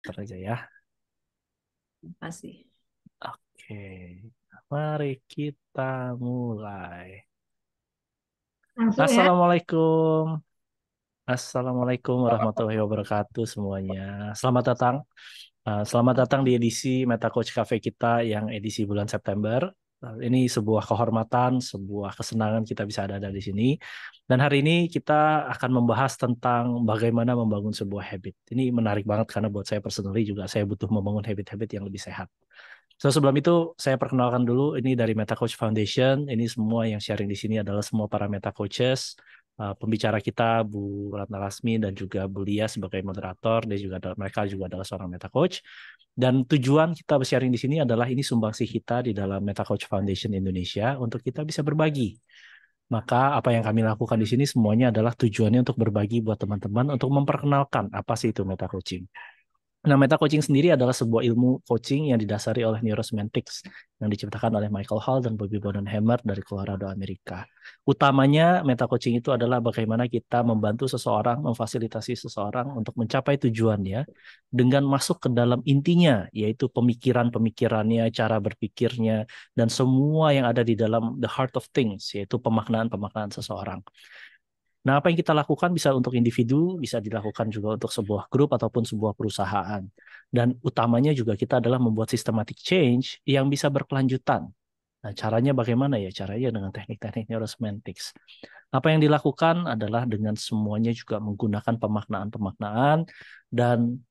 Ntar aja ya. Pasti. Oke, mari kita mulai. Langsung ya. Assalamualaikum. Assalamualaikum warahmatullahi wabarakatuh semuanya. Selamat datang. Selamat datang di edisi Meta Coach Cafe kita yang edisi bulan September. Ini sebuah kehormatan, sebuah kesenangan kita bisa ada di sini. Dan hari ini kita akan membahas tentang bagaimana membangun sebuah habit. Ini menarik banget karena buat saya personally juga saya butuh membangun habit-habit yang lebih sehat. So, sebelum itu saya perkenalkan dulu ini dari Meta Coach Foundation. Ini semua yang sharing di sini adalah semua para Meta Coaches. Pembicara kita Bu Ratna Lasmi dan juga Bu Lia sebagai moderator. Mereka juga adalah seorang Meta Coach. Dan tujuan kita sharing di sini adalah ini sumbangsih kita di dalam Meta Coach Foundation Indonesia untuk kita bisa berbagi. Maka apa yang kami lakukan di sini semuanya adalah tujuannya untuk berbagi buat teman-teman untuk memperkenalkan apa sih itu Meta Coaching. Nah, meta coaching sendiri adalah sebuah ilmu coaching yang didasari oleh neurosemantics yang diciptakan oleh Michael Hall dan Bobby Bonenhammer dari Colorado, Amerika. Utamanya meta coaching itu adalah bagaimana kita membantu seseorang, memfasilitasi seseorang untuk mencapai tujuannya dengan masuk ke dalam intinya, yaitu pemikiran-pemikirannya, cara berpikirnya, dan semua yang ada di dalam the heart of things, yaitu pemaknaan-pemaknaan seseorang. Nah, apa yang kita lakukan bisa untuk individu, bisa dilakukan juga untuk sebuah grup ataupun sebuah perusahaan. Dan utamanya juga kita adalah membuat systematic change yang bisa berkelanjutan. Nah, caranya bagaimana ya? Caranya dengan teknik-teknik neurosemantics. Apa yang dilakukan adalah dengan semuanya juga menggunakan pemaknaan-pemaknaan dan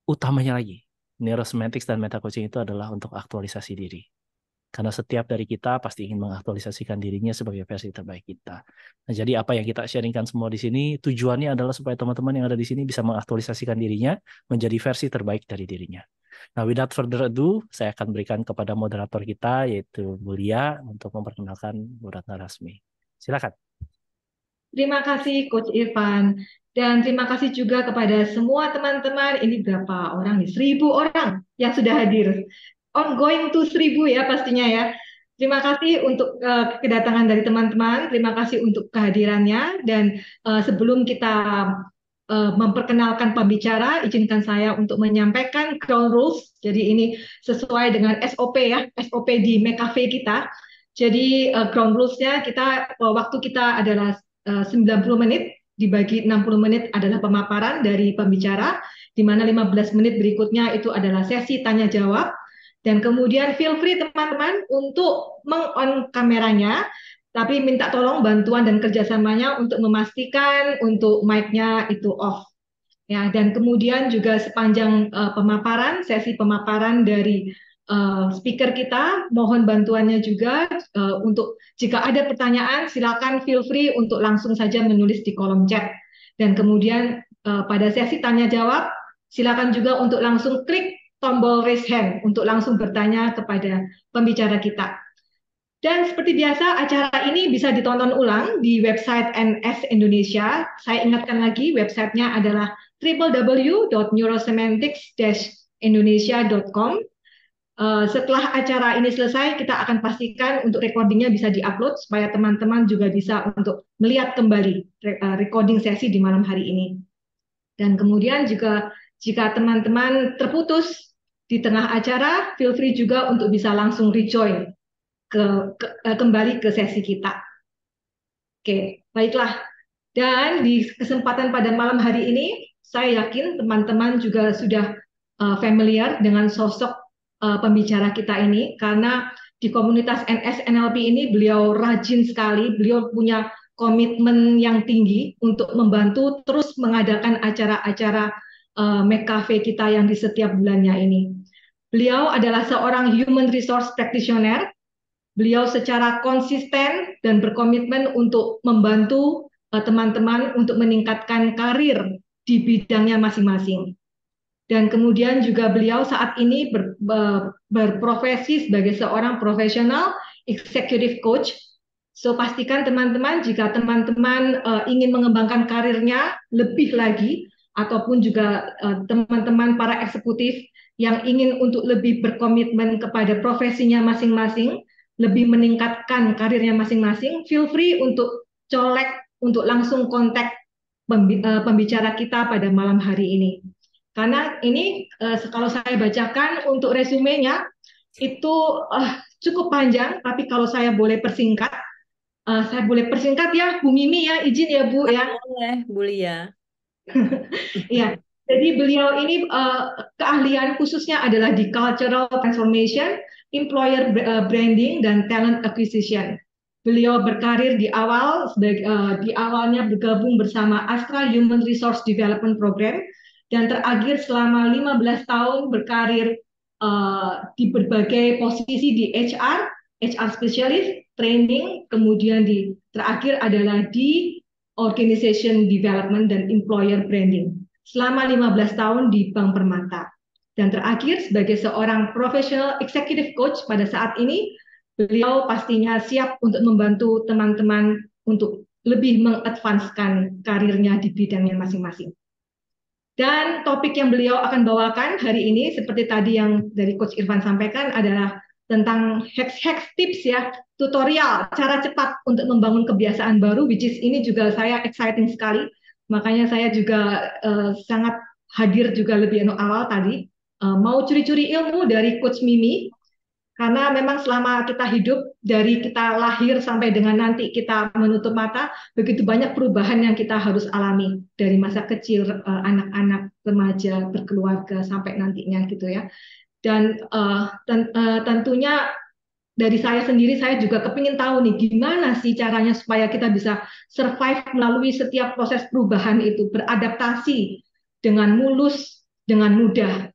utamanya lagi, neurosemantics dan meta coaching itu adalah untuk aktualisasi diri. Karena setiap dari kita pasti ingin mengaktualisasikan dirinya sebagai versi terbaik kita. Nah, jadi apa yang kita sharingkan semua di sini, tujuannya adalah supaya teman-teman yang ada di sini bisa mengaktualisasikan dirinya menjadi versi terbaik dari dirinya. Nah, without further ado, saya akan berikan kepada moderator kita, yaitu Mulia, untuk memperkenalkan Bu Ratna Rasmi. Silakan. Terima kasih Coach Irfan. Dan terima kasih juga kepada semua teman-teman. Ini berapa orang nih? 1.000 orang yang sudah hadir. Ongoing to 1.000 ya pastinya ya. Terima kasih untuk kedatangan dari teman-teman. Terima kasih untuk kehadirannya. Dan sebelum kita memperkenalkan pembicara, izinkan saya untuk menyampaikan ground rules. Jadi ini sesuai dengan SOP ya, SOP di McCafe kita. Jadi ground rules-nya waktu kita adalah 90 menit, dibagi 60 menit adalah pemaparan dari pembicara, di mana 15 menit berikutnya itu adalah sesi tanya jawab. Dan kemudian feel free teman-teman untuk meng-on kameranya, tapi minta tolong bantuan dan kerjasamanya untuk memastikan untuk mic-nya itu off. Ya, dan kemudian juga sepanjang sesi pemaparan dari speaker kita, mohon bantuannya juga untuk jika ada pertanyaan, silakan feel free untuk langsung saja menulis di kolom chat. Dan kemudian pada sesi tanya jawab, silakan juga untuk langsung klik tombol raise hand untuk langsung bertanya kepada pembicara kita. Dan seperti biasa, acara ini bisa ditonton ulang di website NS Indonesia. Saya ingatkan lagi, websitenya adalah www.neurosemantics-indonesia.com. Setelah acara ini selesai, kita akan pastikan untuk recordingnya bisa diupload supaya teman-teman juga bisa untuk melihat kembali recording sesi di malam hari ini. Dan kemudian juga jika teman-teman terputus di tengah acara, feel free juga untuk bisa langsung rejoin kembali ke sesi kita. Oke, baiklah. Dan di kesempatan pada malam hari ini, saya yakin teman-teman juga sudah familiar dengan sosok pembicara kita ini, karena di komunitas NS-NLP ini beliau rajin sekali, beliau punya komitmen yang tinggi untuk membantu terus mengadakan acara-acara McCafe kita yang di setiap bulannya ini. Beliau adalah seorang human resource practitioner. Beliau secara konsisten dan berkomitmen untuk membantu teman-teman untuk meningkatkan karir di bidangnya masing-masing. Dan kemudian juga beliau saat ini berprofesi sebagai seorang profesional executive coach. So pastikan teman-teman jika teman-teman ingin mengembangkan karirnya lebih lagi, ataupun juga teman-teman para eksekutif yang ingin untuk lebih berkomitmen kepada profesinya masing-masing, lebih meningkatkan karirnya masing-masing, feel free untuk colek, untuk langsung kontak pembicara kita pada malam hari ini. Karena ini kalau saya bacakan untuk resumenya itu cukup panjang, tapi kalau saya boleh persingkat ya, Bu Mimi ya, izin ya Bu ya. Boleh, Bu Lia. Ya, jadi beliau ini keahlian khususnya adalah di cultural transformation, employer branding, dan talent acquisition. Beliau berkarir di awalnya bergabung bersama Astra Human Resource Development Program dan terakhir selama 15 tahun berkarir di berbagai posisi di HR specialist, training, kemudian terakhir adalah di organization development dan employer branding selama 15 tahun di Bank Permata. Dan terakhir, sebagai seorang professional executive coach pada saat ini, beliau pastinya siap untuk membantu teman-teman untuk lebih mengadvanskan karirnya di bidangnya masing-masing. Dan topik yang beliau akan bawakan hari ini, seperti tadi yang dari Coach Irfan sampaikan, adalah tentang hacks tips ya, tutorial, cara cepat untuk membangun kebiasaan baru, which is ini juga saya exciting sekali. Makanya saya juga sangat hadir juga lebih awal tadi. Mau curi-curi ilmu dari Coach Mimi, karena memang selama kita hidup, dari kita lahir sampai dengan nanti kita menutup mata, begitu banyak perubahan yang kita harus alami. Dari masa kecil, anak-anak, remaja, berkeluarga, sampai nantinya gitu ya. Dan tentunya dari saya sendiri, saya juga kepingin tahu nih gimana sih caranya supaya kita bisa survive melalui setiap proses perubahan itu, beradaptasi dengan mulus, dengan mudah,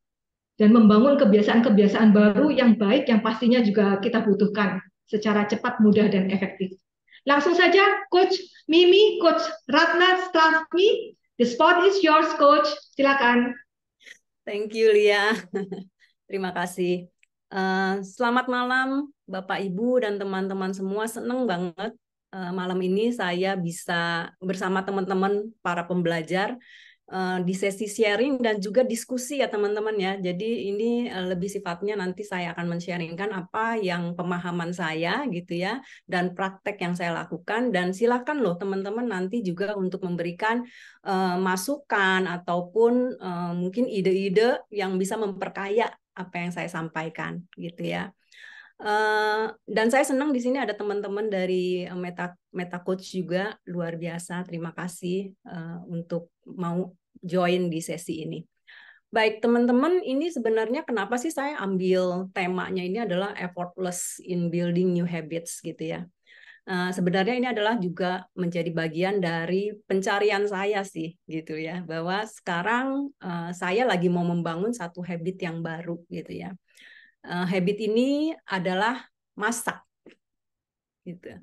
dan membangun kebiasaan-kebiasaan baru yang baik yang pastinya juga kita butuhkan secara cepat, mudah, dan efektif. Langsung saja, Coach Mimi, Coach Ratna Strasmi, the spot is yours, Coach. Silakan. Thank you, Lia. Terima kasih. Selamat malam, Bapak, Ibu, dan teman-teman semua. Senang banget malam ini saya bisa bersama teman-teman para pembelajar di sesi sharing dan juga diskusi ya teman-teman ya. Jadi ini lebih sifatnya nanti saya akan men-sharingkan apa yang pemahaman saya gitu ya, dan praktek yang saya lakukan. Dan silakan loh teman-teman nanti juga untuk memberikan masukan ataupun mungkin ide-ide yang bisa memperkaya apa yang saya sampaikan gitu ya. Dan saya senang di sini ada teman-teman dari Meta Coach juga, luar biasa. Terima kasih untuk mau join di sesi ini. Baik teman-teman, ini sebenarnya kenapa sih saya ambil temanya ini adalah effortless in building new habits gitu ya. Sebenarnya ini adalah juga menjadi bagian dari pencarian saya sih gitu ya, bahwa sekarang saya lagi mau membangun satu habit yang baru gitu ya. Habit ini adalah masak gitu.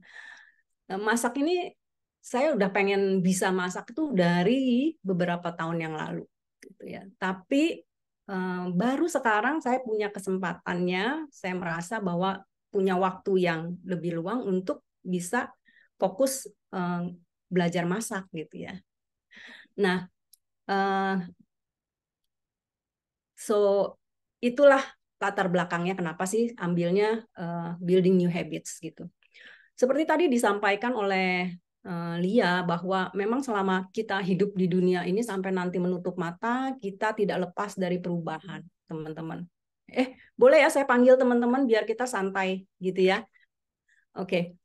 Masak ini saya udah pengen bisa masak itu dari beberapa tahun yang lalu gitu ya. Tapi baru sekarang saya punya kesempatannya, saya merasa bahwa punya waktu yang lebih luang untuk bisa fokus belajar masak gitu ya. Nah, so itulah latar belakangnya kenapa sih ambilnya building new habits gitu. Seperti tadi disampaikan oleh Lia bahwa memang selama kita hidup di dunia ini sampai nanti menutup mata, kita tidak lepas dari perubahan, teman-teman. Boleh ya saya panggil teman-teman biar kita santai gitu ya. Oke.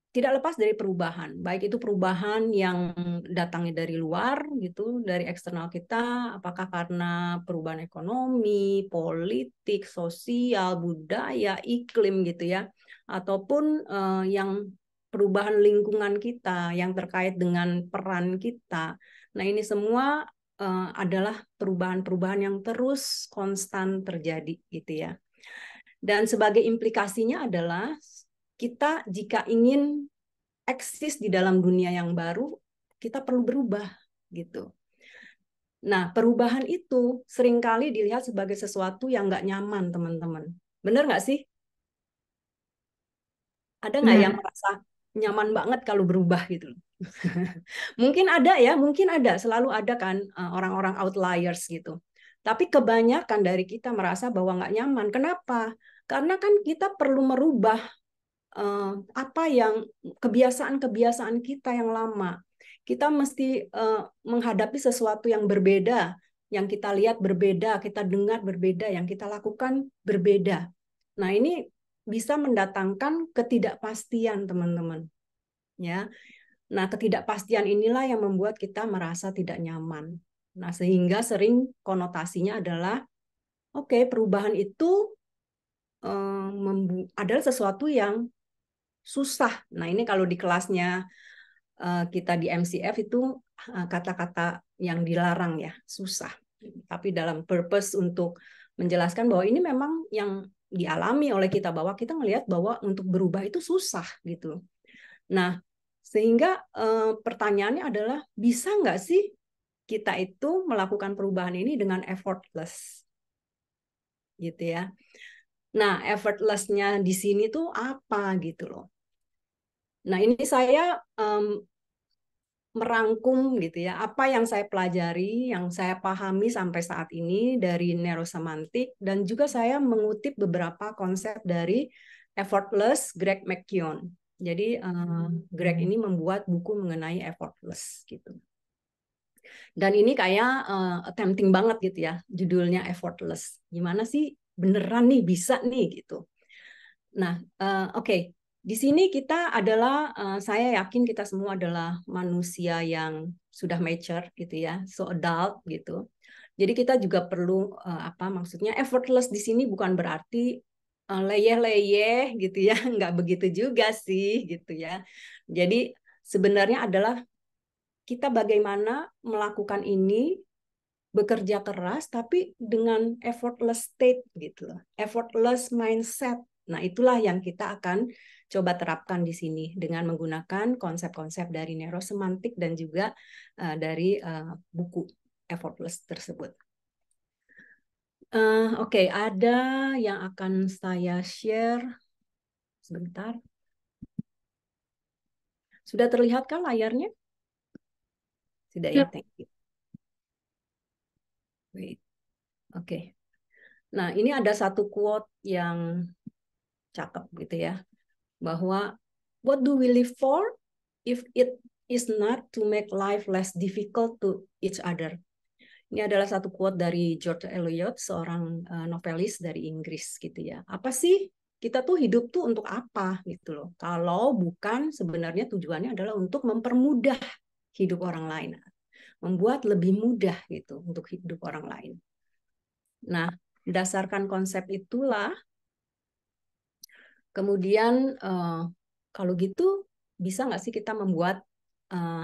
Tidak lepas dari perubahan, baik itu perubahan yang datangnya dari luar gitu, dari eksternal kita, apakah karena perubahan ekonomi, politik, sosial, budaya, iklim gitu ya, ataupun yang perubahan lingkungan kita yang terkait dengan peran kita. Nah, ini semua adalah perubahan-perubahan yang terus konstan terjadi gitu ya. Dan sebagai implikasinya adalah kita jika ingin eksis di dalam dunia yang baru, kita perlu berubah gitu. Nah, perubahan itu seringkali dilihat sebagai sesuatu yang nggak nyaman, teman-teman. Benar nggak sih? Ada nggak yang merasa nyaman banget kalau berubah gitu? Mungkin ada ya, mungkin ada. Selalu ada kan orang-orang outliers gitu. Tapi kebanyakan dari kita merasa bahwa nggak nyaman. Kenapa? Karena kan kita perlu merubah apa yang kebiasaan-kebiasaan kita yang lama. Kita mesti menghadapi sesuatu yang berbeda yang kita lihat berbeda, kita dengar berbeda, yang kita lakukan berbeda. Nah, ini bisa mendatangkan ketidakpastian, teman-teman. Ya. Nah, ketidakpastian inilah yang membuat kita merasa tidak nyaman. Nah, sehingga sering konotasinya adalah oke, perubahan itu adalah sesuatu yang susah. Nah, ini kalau di kelasnya kita di MCF itu kata-kata yang dilarang ya, susah. Tapi dalam purpose untuk menjelaskan bahwa ini memang yang dialami oleh kita, bahwa kita melihat bahwa untuk berubah itu susah gitu. Nah, sehingga pertanyaannya adalah bisa nggak sih kita itu melakukan perubahan ini dengan effortless, gitu ya. Nah, effortless-nya di sini tuh apa gitu loh. Nah, ini saya merangkum gitu ya, apa yang saya pelajari, yang saya pahami sampai saat ini dari neurosemantik, dan juga saya mengutip beberapa konsep dari effortless Greg McKeown. Jadi Greg ini membuat buku mengenai effortless gitu. Dan ini kayak tempting banget gitu ya, judulnya effortless. Gimana sih beneran nih bisa nih gitu. Nah, oke. Di sini kita adalah, saya yakin kita semua adalah manusia yang sudah mature gitu ya, so adult gitu. Jadi kita juga perlu apa maksudnya effortless di sini bukan berarti leyeh-leyeh gitu ya, nggak begitu juga sih gitu ya. Jadi sebenarnya adalah kita bagaimana melakukan ini bekerja keras tapi dengan effortless state gitu loh, effortless mindset. Nah, itulah yang kita akan coba terapkan di sini dengan menggunakan konsep-konsep dari neurosemantik dan juga dari buku effortless tersebut. Oke, ada yang akan saya share sebentar. Sudah terlihat kan layarnya? Tidak ya, thank you. Wait. Oke. Nah, ini ada satu quote yang cakep gitu ya. Bahwa what do we live for if it is not to make life less difficult to each other. Ini adalah satu quote dari George Eliot, seorang novelis dari Inggris gitu ya. Apa sih kita tuh hidup tuh untuk apa gitu loh. Kalau bukan sebenarnya tujuannya adalah untuk mempermudah hidup orang lain. Membuat lebih mudah gitu untuk hidup orang lain. Nah, berdasarkan konsep itulah kemudian kalau gitu bisa nggak sih kita membuat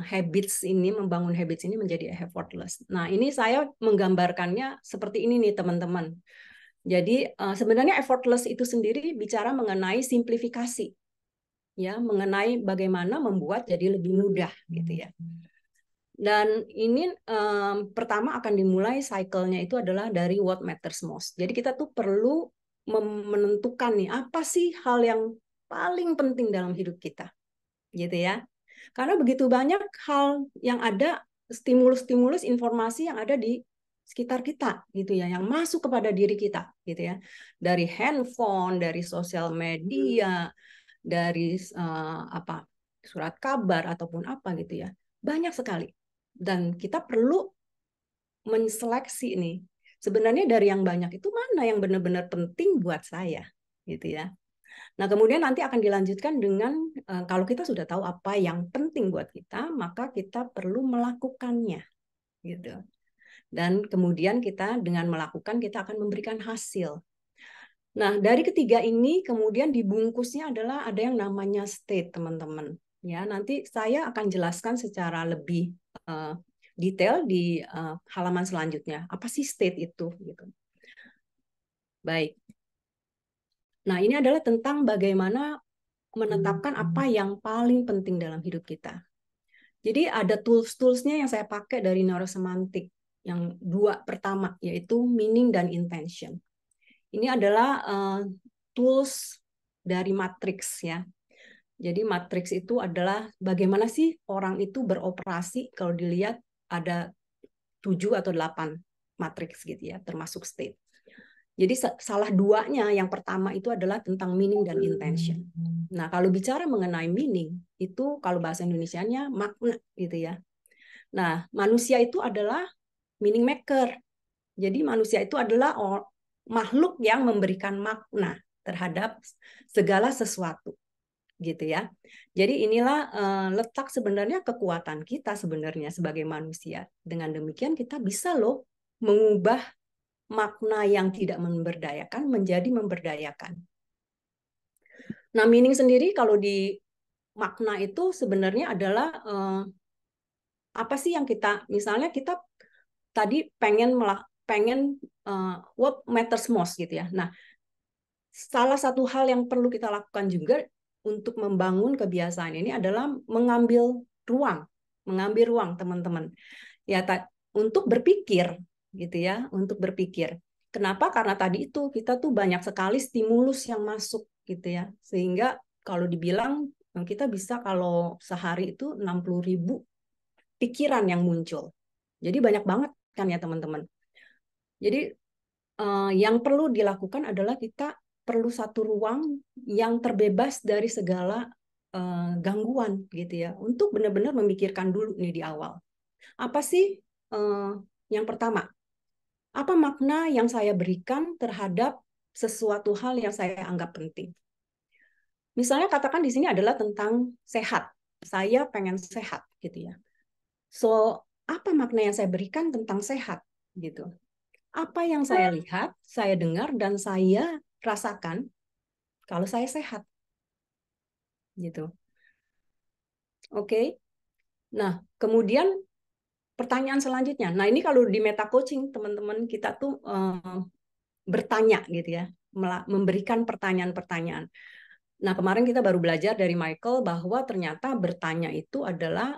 habits ini, membangun habits ini menjadi effortless. Nah, ini saya menggambarkannya seperti ini nih teman-teman. Jadi sebenarnya effortless itu sendiri bicara mengenai simplifikasi, ya, mengenai bagaimana membuat jadi lebih mudah gitu ya. Dan ini pertama akan dimulai cycle-nya itu adalah dari what matters most. Jadi kita tuh perlu menentukan nih apa sih hal yang paling penting dalam hidup kita, gitu ya. Karena begitu banyak hal yang ada, stimulus-stimulus informasi yang ada di sekitar kita, gitu ya, yang masuk kepada diri kita, gitu ya, dari handphone, dari sosial media, dari apa surat kabar ataupun apa gitu ya, banyak sekali. Dan kita perlu menseleksi nih. Sebenarnya dari yang banyak itu mana yang benar-benar penting buat saya, gitu ya. Nah, kemudian nanti akan dilanjutkan dengan kalau kita sudah tahu apa yang penting buat kita, maka kita perlu melakukannya, gitu. Dan kemudian kita dengan melakukan kita akan memberikan hasil. Nah, dari ketiga ini kemudian dibungkusnya adalah ada yang namanya state, teman-teman. Ya, nanti saya akan jelaskan secara lebih detail di halaman selanjutnya. Apa sih state itu? Gitu. Baik. Nah, ini adalah tentang bagaimana menetapkan apa yang paling penting dalam hidup kita. Jadi ada tools-toolsnya yang saya pakai dari neurosemantik. Yang dua pertama, yaitu meaning dan intention. Ini adalah tools dari matrix ya. Jadi matrix itu adalah bagaimana sih orang itu beroperasi kalau dilihat ada 7 atau 8 matrix gitu ya, termasuk state. Jadi salah duanya yang pertama itu adalah tentang meaning dan intention. Nah, kalau bicara mengenai meaning, itu kalau bahasa Indonesianya makna gitu ya. Nah, manusia itu adalah meaning maker Jadi manusia itu adalah makhluk yang memberikan makna terhadap segala sesuatu, gitu ya. Jadi inilah letak sebenarnya kekuatan kita sebenarnya sebagai manusia. Dengan demikian kita bisa loh mengubah makna yang tidak memberdayakan menjadi memberdayakan. Nah, meaning sendiri kalau di makna itu sebenarnya adalah apa sih yang kita, misalnya kita tadi pengen what matters most gitu ya. Nah, salah satu hal yang perlu kita lakukan juga untuk membangun kebiasaan ini adalah mengambil ruang teman-teman. Ya, untuk berpikir gitu ya, untuk berpikir. Kenapa? Karena tadi itu kita tuh banyak sekali stimulus yang masuk gitu ya. Sehingga kalau dibilang kita bisa kalau sehari itu 60.000 pikiran yang muncul. Jadi banyak banget kan ya teman-teman. Jadi yang perlu dilakukan adalah kita perlu satu ruang yang terbebas dari segala gangguan gitu ya, untuk benar-benar memikirkan dulu nih di awal. Apa sih yang pertama? Apa makna yang saya berikan terhadap sesuatu hal yang saya anggap penting? Misalnya katakan di sini adalah tentang sehat. Saya pengen sehat gitu ya. So, apa makna yang saya berikan tentang sehat gitu? Apa yang saya lihat, saya dengar, dan saya rasakan kalau saya sehat, gitu. Oke. Nah, kemudian pertanyaan selanjutnya. Nah, ini kalau di meta coaching, teman-teman kita tuh bertanya, gitu ya, memberikan pertanyaan-pertanyaan. Nah, kemarin kita baru belajar dari Michael bahwa ternyata bertanya itu adalah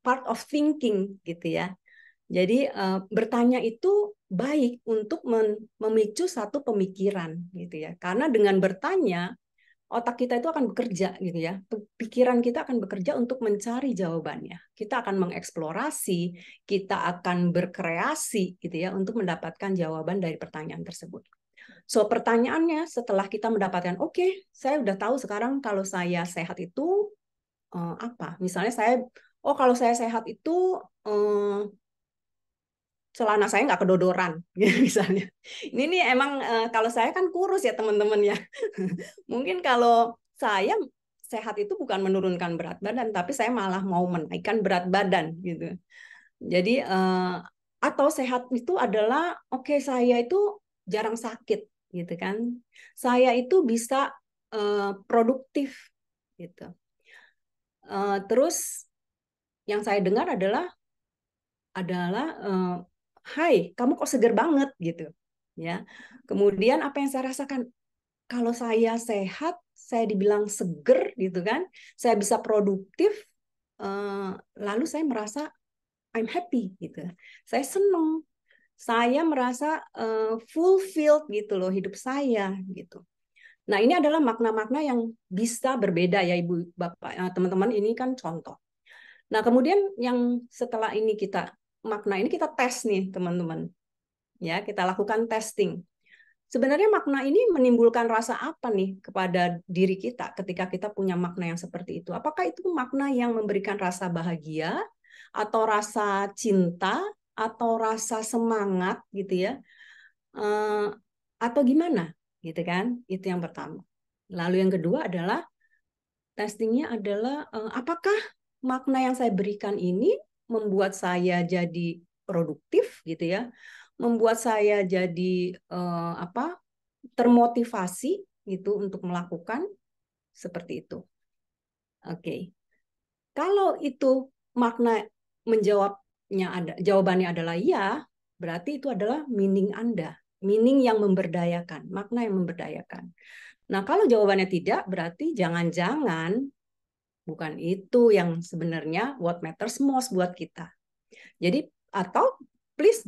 part of thinking, gitu ya. Jadi bertanya itu baik untuk memicu satu pemikiran gitu ya. Karena dengan bertanya otak kita itu akan bekerja gitu ya. Pikiran kita akan bekerja untuk mencari jawabannya. Kita akan mengeksplorasi, kita akan berkreasi gitu ya untuk mendapatkan jawaban dari pertanyaan tersebut. So pertanyaannya setelah kita mendapatkan oke, saya udah tahu sekarang kalau saya sehat itu apa? Misalnya kalau saya sehat itu celana saya nggak kedodoran, gitu misalnya. Ini nih emang kalau saya kan kurus ya teman-teman ya. Mungkin kalau saya sehat itu bukan menurunkan berat badan, tapi saya malah mau menaikkan berat badan gitu. Jadi atau sehat itu adalah oke, saya itu jarang sakit gitu kan. Saya itu bisa produktif gitu. Terus yang saya dengar adalah hai, kamu kok seger banget gitu ya. Kemudian apa yang saya rasakan, kalau saya sehat, saya dibilang seger gitu kan, saya bisa produktif, lalu saya merasa I'm happy gitu, saya senang, saya merasa fulfilled gitu loh hidup saya gitu. Nah, ini adalah makna-makna yang bisa berbeda ya Ibu Bapak, teman-teman, ini kan contoh. Nah, kemudian yang setelah ini makna ini kita tes nih, teman-teman. Ya, kita lakukan testing. Sebenarnya makna ini menimbulkan rasa apa nih kepada diri kita ketika kita punya makna yang seperti itu? Apakah itu makna yang memberikan rasa bahagia atau rasa cinta atau rasa semangat gitu ya? Atau gimana? Gitu kan? Itu yang pertama. Lalu yang kedua adalah testingnya adalah apakah makna yang saya berikan ini membuat saya jadi produktif gitu ya, membuat saya jadi termotivasi gitu untuk melakukan seperti itu. Oke. Kalau itu makna jawabannya adalah ya, berarti itu adalah meaning Anda, meaning yang memberdayakan, makna yang memberdayakan. Nah, kalau jawabannya tidak, berarti jangan-jangan bukan itu yang sebenarnya what matters most buat kita. Jadi, atau please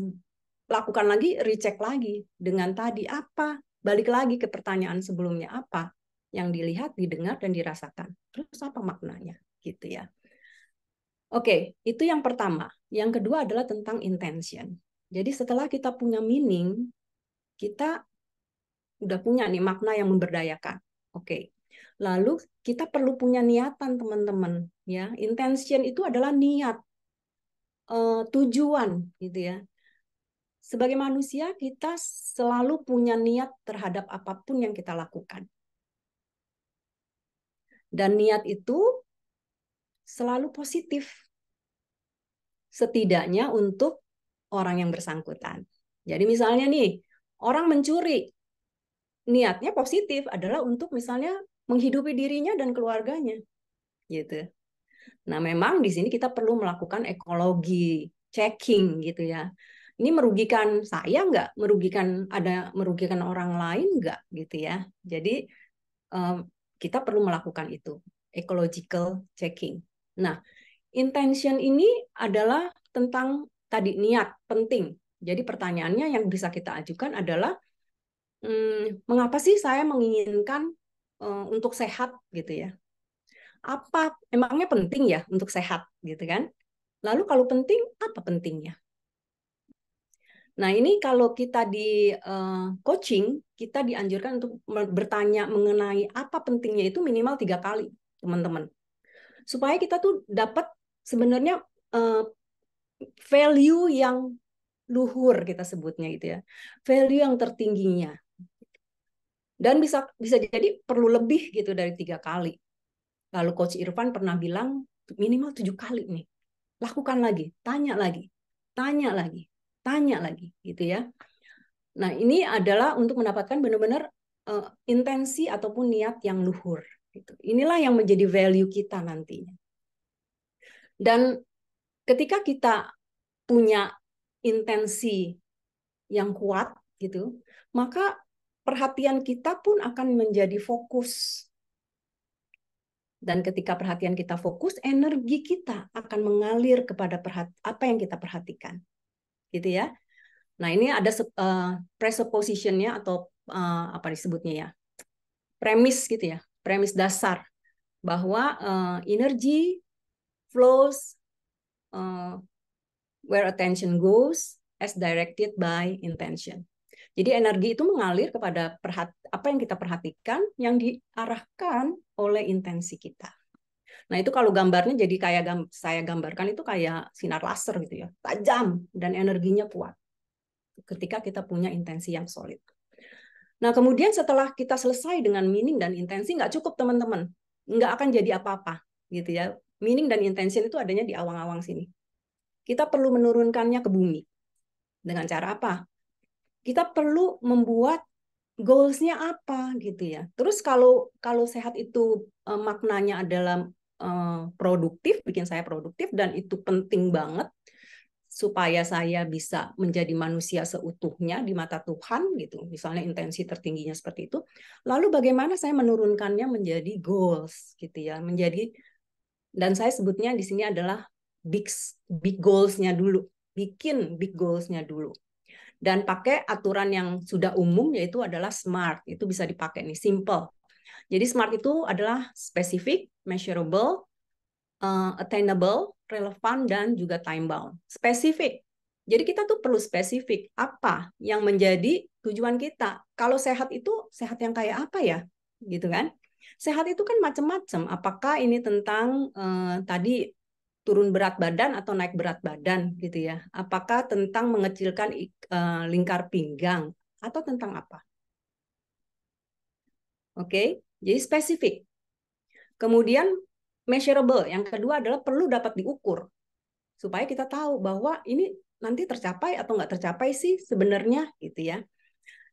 lakukan lagi, recheck lagi dengan tadi apa, balik lagi ke pertanyaan sebelumnya, apa yang dilihat, didengar, dan dirasakan. Terus apa maknanya, gitu ya. Oke, itu yang pertama. Yang kedua adalah tentang intention. Jadi setelah kita punya meaning, kita udah punya nih makna yang memberdayakan. Oke. Lalu kita perlu punya niatan, teman-teman, ya. Intention itu adalah niat, tujuan gitu ya. sebagai manusia kita selalu punya niat terhadap apapun yang kita lakukan. Dan niat itu selalu positif. Setidaknya untuk orang yang bersangkutan. Jadi misalnya nih, orang mencuri, niatnya positif adalah untuk misalnya menghidupi dirinya dan keluarganya. Gitu. Nah, memang di sini kita perlu melakukan ekologi, checking gitu ya. Ini merugikan saya nggak? Merugikan orang lain nggak gitu ya. Jadi kita perlu melakukan itu, ecological checking. Nah, intention ini adalah tentang tadi niat penting. Jadi pertanyaannya yang bisa kita ajukan adalah mengapa sih saya menginginkan untuk sehat gitu ya? Apa emangnya penting ya untuk sehat gitu kan? Lalu kalau penting, apa pentingnya? Nah, ini kalau kita di coaching, kita dianjurkan untuk bertanya mengenai apa pentingnya itu minimal 3 kali, teman-teman. Supaya kita tuh dapat sebenarnya value yang luhur kita sebutnya gitu ya. Value yang tertingginya. Dan bisa jadi perlu lebih gitu dari 3 kali. Lalu Coach Irfan pernah bilang minimal 7 kali nih. Lakukan lagi, tanya lagi, tanya lagi, tanya lagi gitu ya. Nah, ini adalah untuk mendapatkan benar-benar intensi ataupun niat yang luhur gitu. Inilah yang menjadi value kita nantinya. Dan ketika kita punya intensi yang kuat gitu, maka perhatian kita pun akan menjadi fokus. Dan ketika perhatian kita fokus, energi kita akan mengalir kepada apa yang kita perhatikan. Gitu ya. Nah, ini ada presupposition-nya atau apa disebutnya ya? Premis gitu ya. Premis dasar bahwa energy flows where attention goes as directed by intention. Jadi energi itu mengalir kepada apa yang kita perhatikan yang diarahkan oleh intensi kita. Nah, itu kalau gambarnya jadi kayak saya gambarkan itu kayak sinar laser gitu ya. Tajam dan energinya kuat. Ketika kita punya intensi yang solid. Nah, kemudian setelah kita selesai dengan meaning dan intensi, nggak cukup teman-teman. Nggak akan jadi apa-apa gitu ya. Meaning dan intention itu adanya di awang-awang sini. Kita perlu menurunkannya ke bumi. Dengan cara apa? Kita perlu membuat goals-nya apa gitu ya. Terus kalau sehat itu maknanya adalah produktif, bikin saya produktif dan itu penting banget supaya saya bisa menjadi manusia seutuhnya di mata Tuhan gitu. Misalnya intensi tertingginya seperti itu. Lalu bagaimana saya menurunkannya menjadi goals gitu ya, dan saya sebutnya di sini adalah big goals-nya dulu. Bikin big goals-nya dulu. Dan pakai aturan yang sudah umum yaitu adalah SMART. Itu bisa dipakai nih, simple. Jadi SMART itu adalah specific, measurable, attainable, relevan, dan juga time bound. Spesifik. Jadi kita tuh perlu spesifik. Apa yang menjadi tujuan kita? Kalau sehat itu sehat yang kayak apa ya? Gitu kan? Sehat itu kan macam-macam. Apakah ini tentang tadi turun berat badan atau naik berat badan gitu ya? Apakah tentang mengecilkan lingkar pinggang atau tentang apa? Oke, jadi spesifik. Kemudian measurable. Yang kedua adalah perlu dapat diukur supaya kita tahu bahwa ini nanti tercapai atau nggak tercapai sih sebenarnya gitu ya.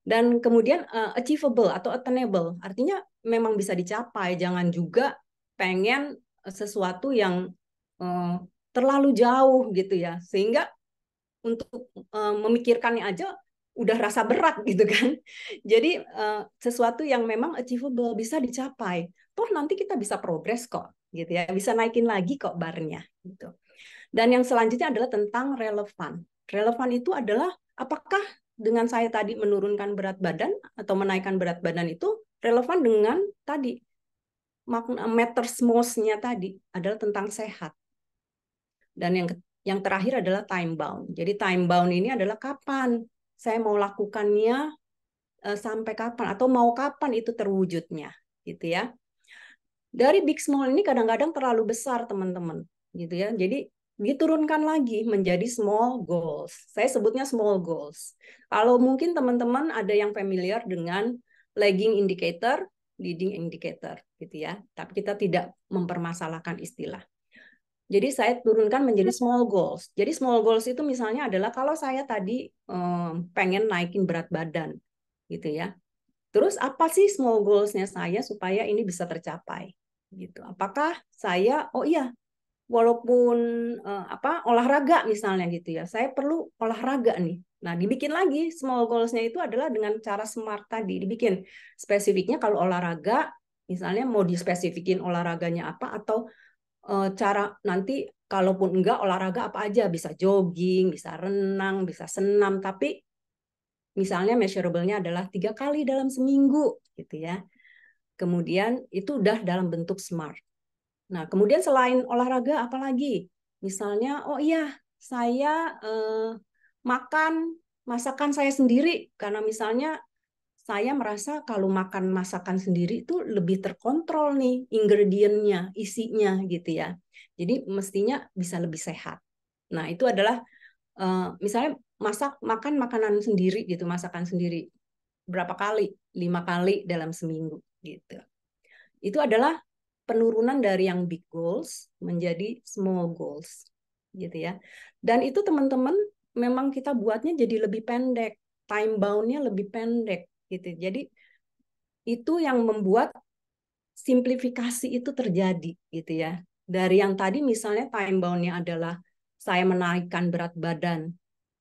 Dan kemudian achievable atau attainable, artinya memang bisa dicapai. Jangan juga pengen sesuatu yang terlalu jauh gitu ya, sehingga untuk memikirkannya aja udah rasa berat gitu kan. Jadi sesuatu yang memang achievable bisa dicapai. Toh nanti kita bisa progres kok gitu ya, bisa naikin lagi kok barnya gitu. Dan yang selanjutnya adalah tentang relevan. Relevan itu adalah apakah dengan saya tadi menurunkan berat badan atau menaikkan berat badan itu relevan dengan tadi makna matters most-nya tadi adalah tentang sehat. Dan yang terakhir adalah time bound. Jadi time bound ini adalah kapan saya mau lakukannya, sampai kapan atau mau kapan itu terwujudnya gitu ya. Dari big small ini kadang-kadang terlalu besar teman-teman gitu ya. Jadi diturunkan lagi menjadi small goals. Saya sebutnya small goals. Kalau mungkin teman-teman ada yang familiar dengan lagging indicator, leading indicator, gitu ya. Tapi kita tidak mempermasalahkan istilah. Jadi saya turunkan menjadi small goals. Jadi small goals itu misalnya adalah kalau saya tadi pengen naikin berat badan, gitu ya. Terus apa sih small goals-nya saya supaya ini bisa tercapai? Gitu. Apakah saya, oh iya, walaupun olahraga misalnya gitu ya, saya perlu olahraga nih. Nah, dibikin lagi small goals-nya itu adalah dengan cara smart tadi, dibikin spesifiknya kalau olahraga, misalnya mau dispesifikin olahraganya apa atau cara nanti kalaupun enggak olahraga apa aja, bisa jogging, bisa renang, bisa senam, tapi misalnya measurable-nya adalah 3 kali dalam seminggu gitu ya. Kemudian itu udah dalam bentuk smart. Nah, kemudian selain olahraga apa lagi? Misalnya, oh iya, saya makan masakan saya sendiri karena misalnya saya merasa kalau makan masakan sendiri itu lebih terkontrol nih ingredientnya, isinya gitu ya. Jadi mestinya bisa lebih sehat. Nah, itu adalah misalnya makan makanan sendiri gitu, masakan sendiri berapa kali? 5 kali dalam seminggu gitu. Itu adalah penurunan dari yang big goals menjadi small goals gitu ya. Dan itu teman-teman memang kita buatnya jadi lebih pendek, time bound-nya lebih pendek gitu. Jadi itu yang membuat simplifikasi itu terjadi gitu ya. Dari yang tadi misalnya time bound-nya adalah saya menaikkan berat badan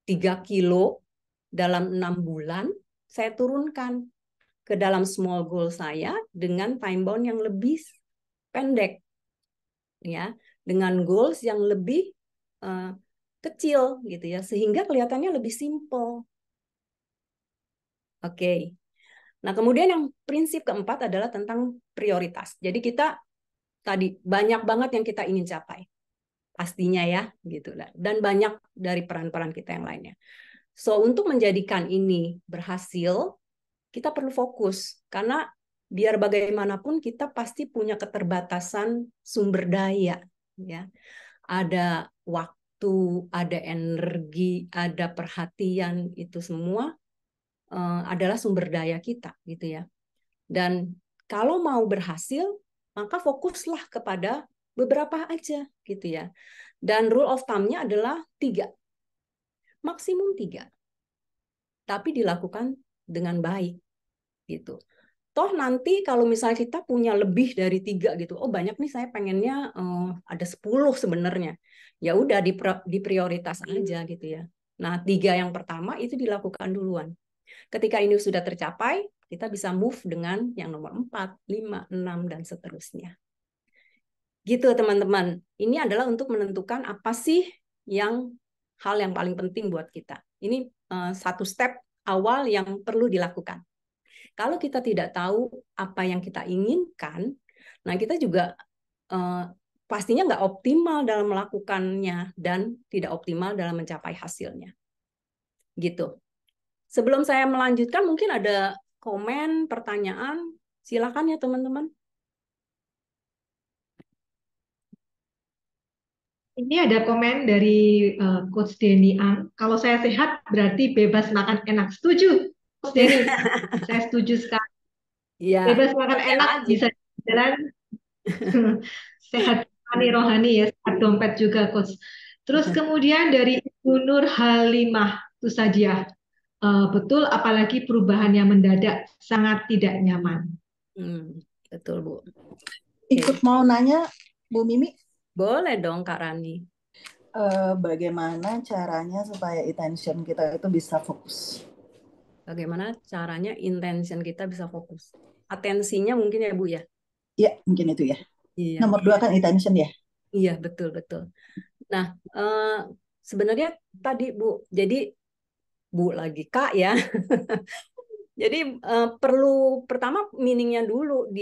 3 kilo dalam 6 bulan, saya turunkan ke dalam small goal saya dengan time bound yang lebih pendek ya, dengan goals yang lebih kecil gitu ya, sehingga kelihatannya lebih simple. Oke. Nah, kemudian yang prinsip keempat adalah tentang prioritas. Jadi kita tadi banyak banget yang kita ingin capai. Pastinya ya, gitu lah. Dan banyak dari peran-peran kita yang lainnya. So, untuk menjadikan ini berhasil, kita perlu fokus karena biar bagaimanapun kita pasti punya keterbatasan sumber daya ya. Ada waktu, ada energi, ada perhatian, itu semua adalah sumber daya kita gitu ya. Dan kalau mau berhasil, maka fokuslah kepada beberapa aja gitu ya. Dan rule of thumb-nya adalah 3, maksimum 3. Tapi dilakukan dengan baik gitu. Toh nanti kalau misalnya kita punya lebih dari 3 gitu, oh banyak nih saya pengennya ada 10 sebenarnya. Ya udah diprioritas aja gitu ya. Nah, 3 yang pertama itu dilakukan duluan. Ketika ini sudah tercapai, kita bisa move dengan yang nomor 4, 5, 6, dan seterusnya. Gitu teman-teman. Ini adalah untuk menentukan apa sih hal yang paling penting buat kita. Ini satu step awal yang perlu dilakukan. Kalau kita tidak tahu apa yang kita inginkan, nah kita juga pastinya nggak optimal dalam melakukannya dan tidak optimal dalam mencapai hasilnya. Gitu. Sebelum saya melanjutkan, mungkin ada komen, pertanyaan, silakan ya teman-teman. Ini ada komen dari Coach Denny Ang. Kalau saya sehat berarti bebas makan enak. Setuju, Coach Denny. Saya setuju sekali. Iya. Bebas makan Kerja enak aja. bisa jalan sehat rohani ya, sehat dompet juga, Coach. Terus kemudian dari Ibu Nur Halimah Tusadia, betul apalagi perubahan yang mendadak sangat tidak nyaman. Betul Bu. Ikut mau nanya Bu Mimi? Boleh dong Kak Rani. Bagaimana caranya supaya intention kita itu bisa fokus? Bagaimana caranya intention kita bisa fokus? Atensinya mungkin ya Bu ya? Ya, mungkin itu ya. Iya. Nomor 2 kan intention ya? Iya, betul-betul. Nah, sebenarnya tadi Bu, jadi Bu lagi Kak ya. Jadi perlu pertama meaningnya dulu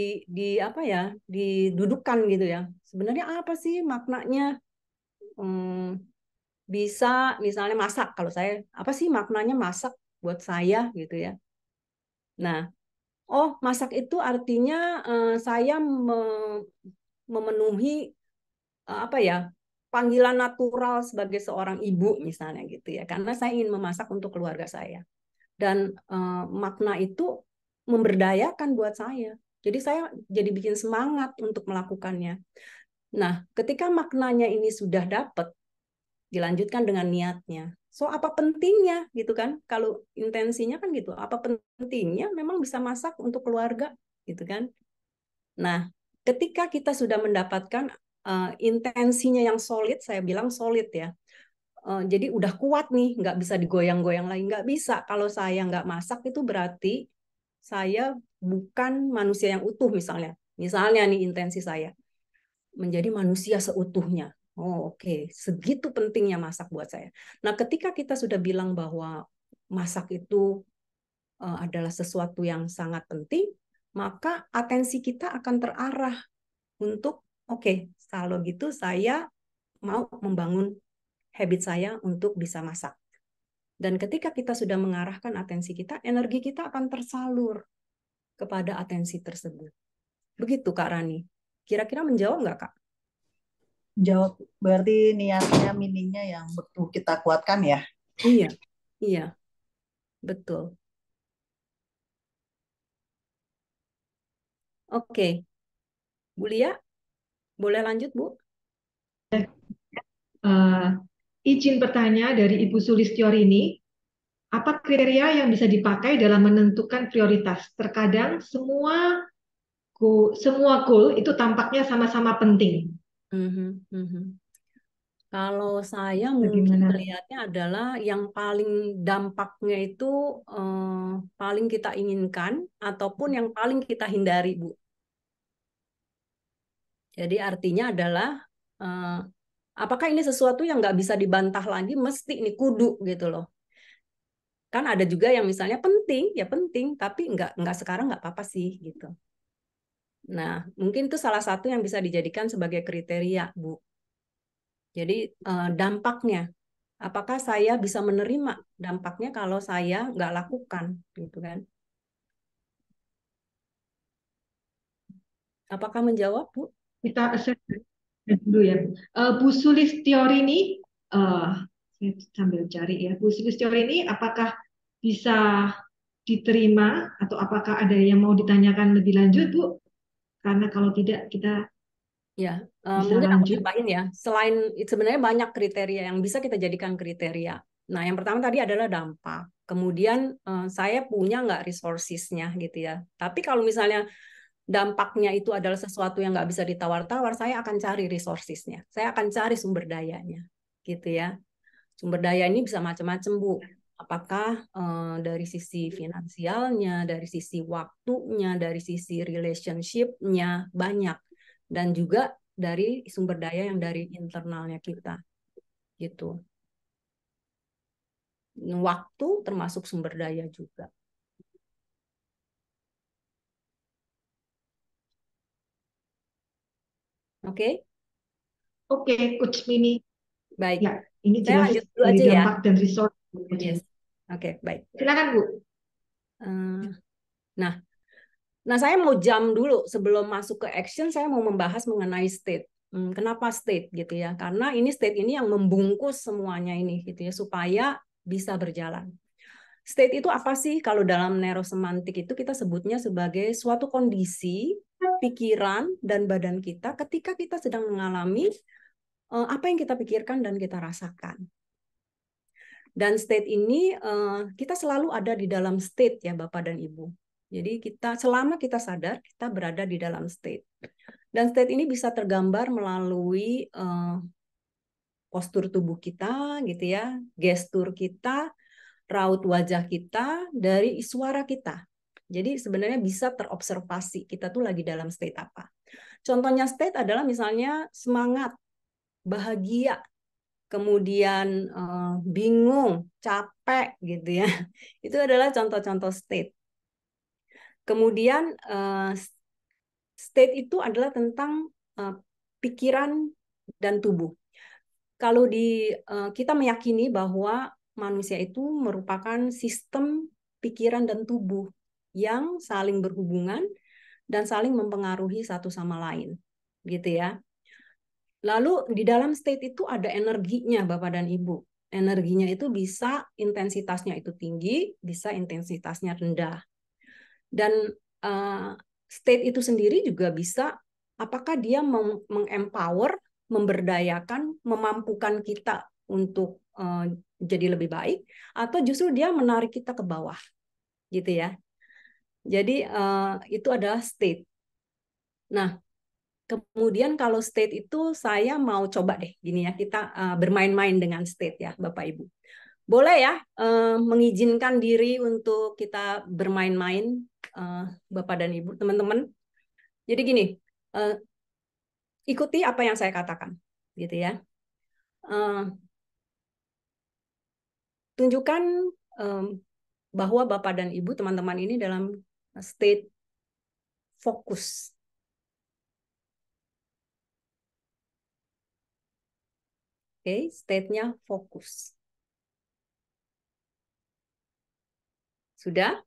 apa ya, didudukkan gitu ya. Sebenarnya apa sih maknanya? Bisa misalnya masak. Kalau saya, apa sih maknanya masak buat saya gitu ya. Nah, oh masak itu artinya saya memenuhi apa ya? panggilan natural sebagai seorang ibu misalnya gitu ya, karena saya ingin memasak untuk keluarga saya. Dan makna itu memberdayakan buat saya. Jadi saya jadi bikin semangat untuk melakukannya. Nah, ketika maknanya ini sudah dapat, dilanjutkan dengan niatnya. So, apa pentingnya gitu kan? Kalau intensinya kan gitu, apa pentingnya memang bisa masak untuk keluarga gitu kan? Nah, ketika kita sudah mendapatkan intensinya yang solid, saya bilang solid ya. Jadi udah kuat nih, nggak bisa digoyang-goyang lagi, nggak bisa. Kalau saya nggak masak itu berarti saya bukan manusia yang utuh misalnya. Misalnya nih intensi saya menjadi manusia seutuhnya. Oh, oke. Segitu pentingnya masak buat saya. Nah, ketika kita sudah bilang bahwa masak itu adalah sesuatu yang sangat penting, maka atensi kita akan terarah untuk oke, kalau gitu saya mau membangun habit saya untuk bisa masak. Dan ketika kita sudah mengarahkan atensi kita, energi kita akan tersalur kepada atensi tersebut. Begitu Kak Rani. Kira-kira menjawab nggak Kak? Jawab, berarti niatnya, meaningnya yang betul kita kuatkan ya. Iya, iya, betul. Oke, Bu Lia, boleh lanjut Bu? Izin bertanya dari Ibu Sulistyori, apa kriteria yang bisa dipakai dalam menentukan prioritas? Terkadang semua goal itu tampaknya sama-sama penting. Kalau saya mungkin Bagaimana? melihatnya adalah yang paling dampaknya itu paling kita inginkan ataupun yang paling kita hindari, Bu. Jadi artinya adalah apakah ini sesuatu yang nggak bisa dibantah lagi, mesti ini kudu gitu loh. Kan ada juga yang misalnya penting, ya penting, tapi nggak sekarang nggak apa-apa sih gitu. Nah, mungkin itu salah satu yang bisa dijadikan sebagai kriteria, Bu. Jadi dampaknya, apakah saya bisa menerima dampaknya kalau saya nggak lakukan, gitu kan? Apakah menjawab, Bu? Kita assess dulu ya. Bu Sulistyori, saya sambil cari ya. Bu Sulistyori, apakah bisa diterima atau apakah ada yang mau ditanyakan lebih lanjut, Bu? Karena kalau tidak, kita Ya, bisa mungkin aku lanjut. tambahin ya. Selain sebenarnya banyak kriteria yang bisa kita jadikan kriteria. Nah, yang pertama tadi adalah dampak. Kemudian saya punya nggak resources-nya gitu ya. Tapi kalau misalnya dampaknya itu adalah sesuatu yang nggak bisa ditawar-tawar, saya akan cari resources-nya. Saya akan cari sumber dayanya, gitu ya. Sumber daya ini bisa macam-macam, Bu. Apakah dari sisi finansialnya, dari sisi waktunya, dari sisi relationship-nya, banyak. Dan juga dari sumber daya yang dari internalnya kita. Gitu. Waktu termasuk sumber daya juga. Oke? Oke, Coach Mini. Baik. Ya, ini Saya jelas lanjut dulu dari aja ya. dampak dan resource. Yes. Oke, baik. Silakan, Bu. Nah, saya mau jam dulu sebelum masuk ke action, saya mau membahas mengenai state. Kenapa state gitu ya? Karena ini state ini yang membungkus semuanya ini gitu ya supaya bisa berjalan. State itu apa sih? Kalau dalam neurosemantik itu kita sebutnya sebagai suatu kondisi pikiran dan badan kita ketika kita sedang mengalami apa yang kita pikirkan dan kita rasakan. Dan state ini kita selalu ada di dalam state ya Bapak dan Ibu. Jadi selama kita sadar kita berada di dalam state. Dan state ini bisa tergambar melalui postur tubuh kita gitu ya, gestur kita, raut wajah kita, dari suara kita. Jadi sebenarnya bisa terobservasi kita tuh lagi dalam state apa. Contohnya state adalah misalnya semangat, bahagia, kemudian bingung, capek gitu ya. Itu adalah contoh-contoh state. Kemudian state itu adalah tentang pikiran dan tubuh. Kalau kita meyakini bahwa manusia itu merupakan sistem pikiran dan tubuh yang saling berhubungan dan saling mempengaruhi satu sama lain, gitu ya. Lalu di dalam state itu ada energinya, Bapak dan Ibu. Energinya itu bisa intensitasnya itu tinggi, bisa intensitasnya rendah. Dan state itu sendiri juga bisa, apakah dia mengempower, memberdayakan, memampukan kita untuk jadi lebih baik, atau justru dia menarik kita ke bawah, gitu ya. Jadi itu adalah state. Nah, kemudian kalau state itu saya mau coba deh gini ya, kita bermain-main dengan state ya, Bapak Ibu. Boleh ya mengizinkan diri untuk kita bermain-main, Bapak dan Ibu, teman-teman. Jadi gini, ikuti apa yang saya katakan, gitu ya. Tunjukkan bahwa Bapak dan Ibu, teman-teman ini dalam state fokus. Oke, state-nya fokus. Sudah?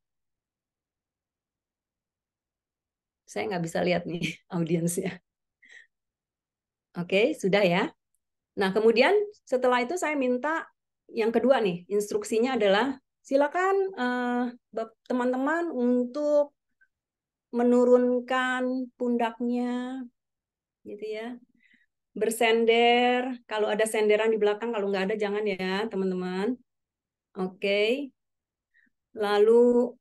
Saya nggak bisa lihat nih audiensnya. Oke, sudah ya. Nah, kemudian setelah itu saya minta yang kedua nih, instruksinya adalah silakan teman-teman untuk menurunkan pundaknya, gitu ya. Bersender, kalau ada senderan di belakang, kalau nggak ada jangan ya, teman-teman. Oke. Lalu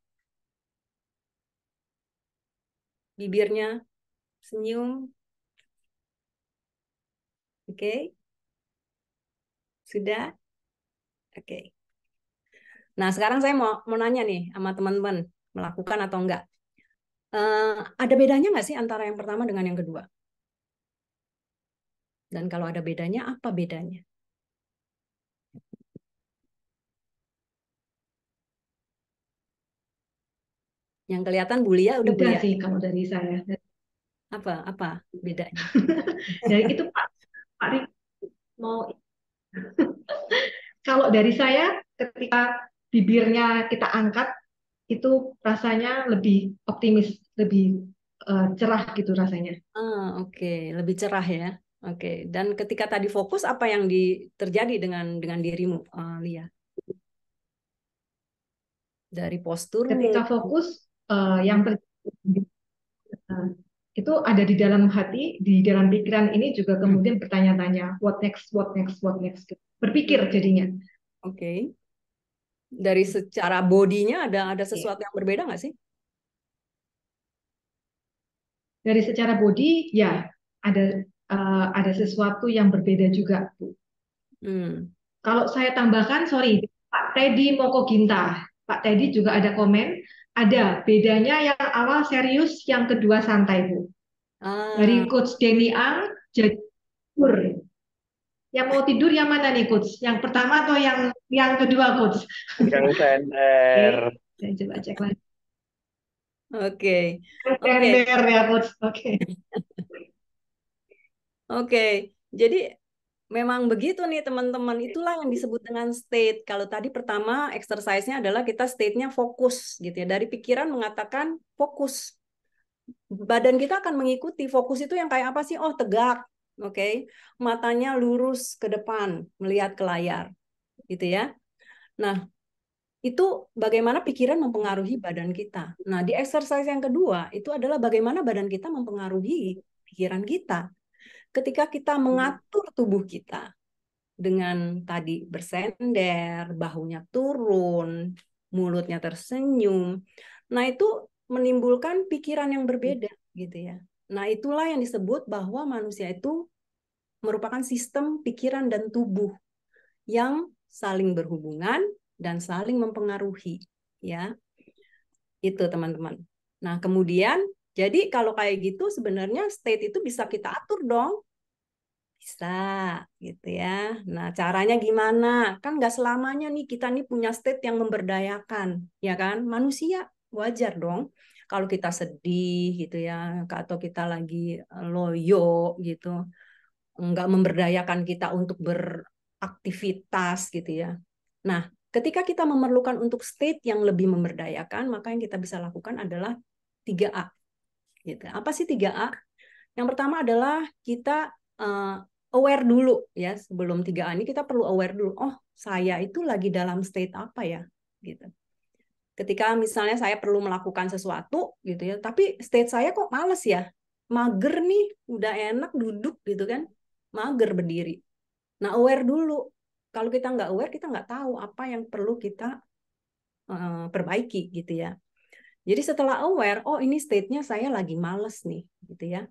bibirnya senyum. Oke. Sudah? Oke. Nah, sekarang saya mau nanya nih sama teman-teman, melakukan atau enggak. Ada bedanya nggak sih antara yang pertama dengan yang kedua? Dan kalau ada bedanya, apa bedanya? Yang kelihatan Bu Lia udah Bu Beda Lia. sih kalau dari saya. Apa bedanya? Dari itu Pak Rik mau kalau dari saya ketika bibirnya kita angkat itu rasanya lebih optimis, lebih cerah gitu rasanya. Oke. Lebih cerah ya. Oke. Dan ketika tadi fokus, apa yang terjadi dengan dirimu, Lia? Dari posturmu. Ketika fokus yang terjadi itu ada di dalam hati, di dalam pikiran ini juga kemudian bertanya-tanya, what next, what next, what next. Berpikir jadinya. Oke. Dari secara bodinya ada sesuatu yang berbeda nggak sih? Dari secara body, ya ada sesuatu yang berbeda juga, Bu. Kalau saya tambahkan, sorry, Pak Teddy Mokoginta. Pak Teddy juga ada komen, ada bedanya yang awal serius, yang kedua santai, Bu. Dari Coach Denny Ang, jadi tidur. Yang mau tidur yang mana nih, Coach? Yang pertama atau yang kedua, Coach? Yang sender. Oke, saya coba cek lagi. Oke. Sender ya, Coach. Oke. Oke. Jadi memang begitu nih teman-teman, itulah yang disebut dengan state. Kalau tadi pertama exercise-nya adalah kita state-nya fokus gitu ya. Dari pikiran mengatakan fokus. Badan kita akan mengikuti. Fokus itu yang kayak apa sih? Oh, tegak. Oke. Matanya lurus ke depan, melihat ke layar. Gitu ya. Nah, itu bagaimana pikiran mempengaruhi badan kita. Nah, di exercise yang kedua itu adalah bagaimana badan kita mempengaruhi pikiran kita. Ketika kita mengatur tubuh kita dengan tadi bersender, bahunya turun, mulutnya tersenyum, nah itu menimbulkan pikiran yang berbeda gitu ya. Nah, itulah yang disebut bahwa manusia itu merupakan sistem pikiran dan tubuh yang saling berhubungan dan saling mempengaruhi ya. Itu teman-teman. Nah, kemudian jadi kalau kayak gitu sebenarnya state itu bisa kita atur dong. Bisa gitu ya. Nah, caranya gimana? Kan nggak selamanya nih kita nih punya state yang memberdayakan, ya kan? Manusia wajar dong kalau kita sedih gitu ya, atau kita lagi loyo gitu, nggak memberdayakan kita untuk beraktivitas gitu ya. Nah, ketika kita memerlukan untuk state yang lebih memberdayakan, maka yang kita bisa lakukan adalah 3A. Gitu. Apa sih 3A? Yang pertama adalah kita aware dulu ya, sebelum 3A ini kita perlu aware dulu. Oh, saya itu lagi dalam state apa ya? Gitu. Ketika misalnya saya perlu melakukan sesuatu gitu ya, tapi state saya kok males ya, mager nih, udah enak duduk gitu kan, mager berdiri. Nah, aware dulu. Kalau kita nggak aware, kita nggak tahu apa yang perlu kita perbaiki gitu ya. Jadi setelah aware, oh ini state-nya saya lagi males nih, gitu ya.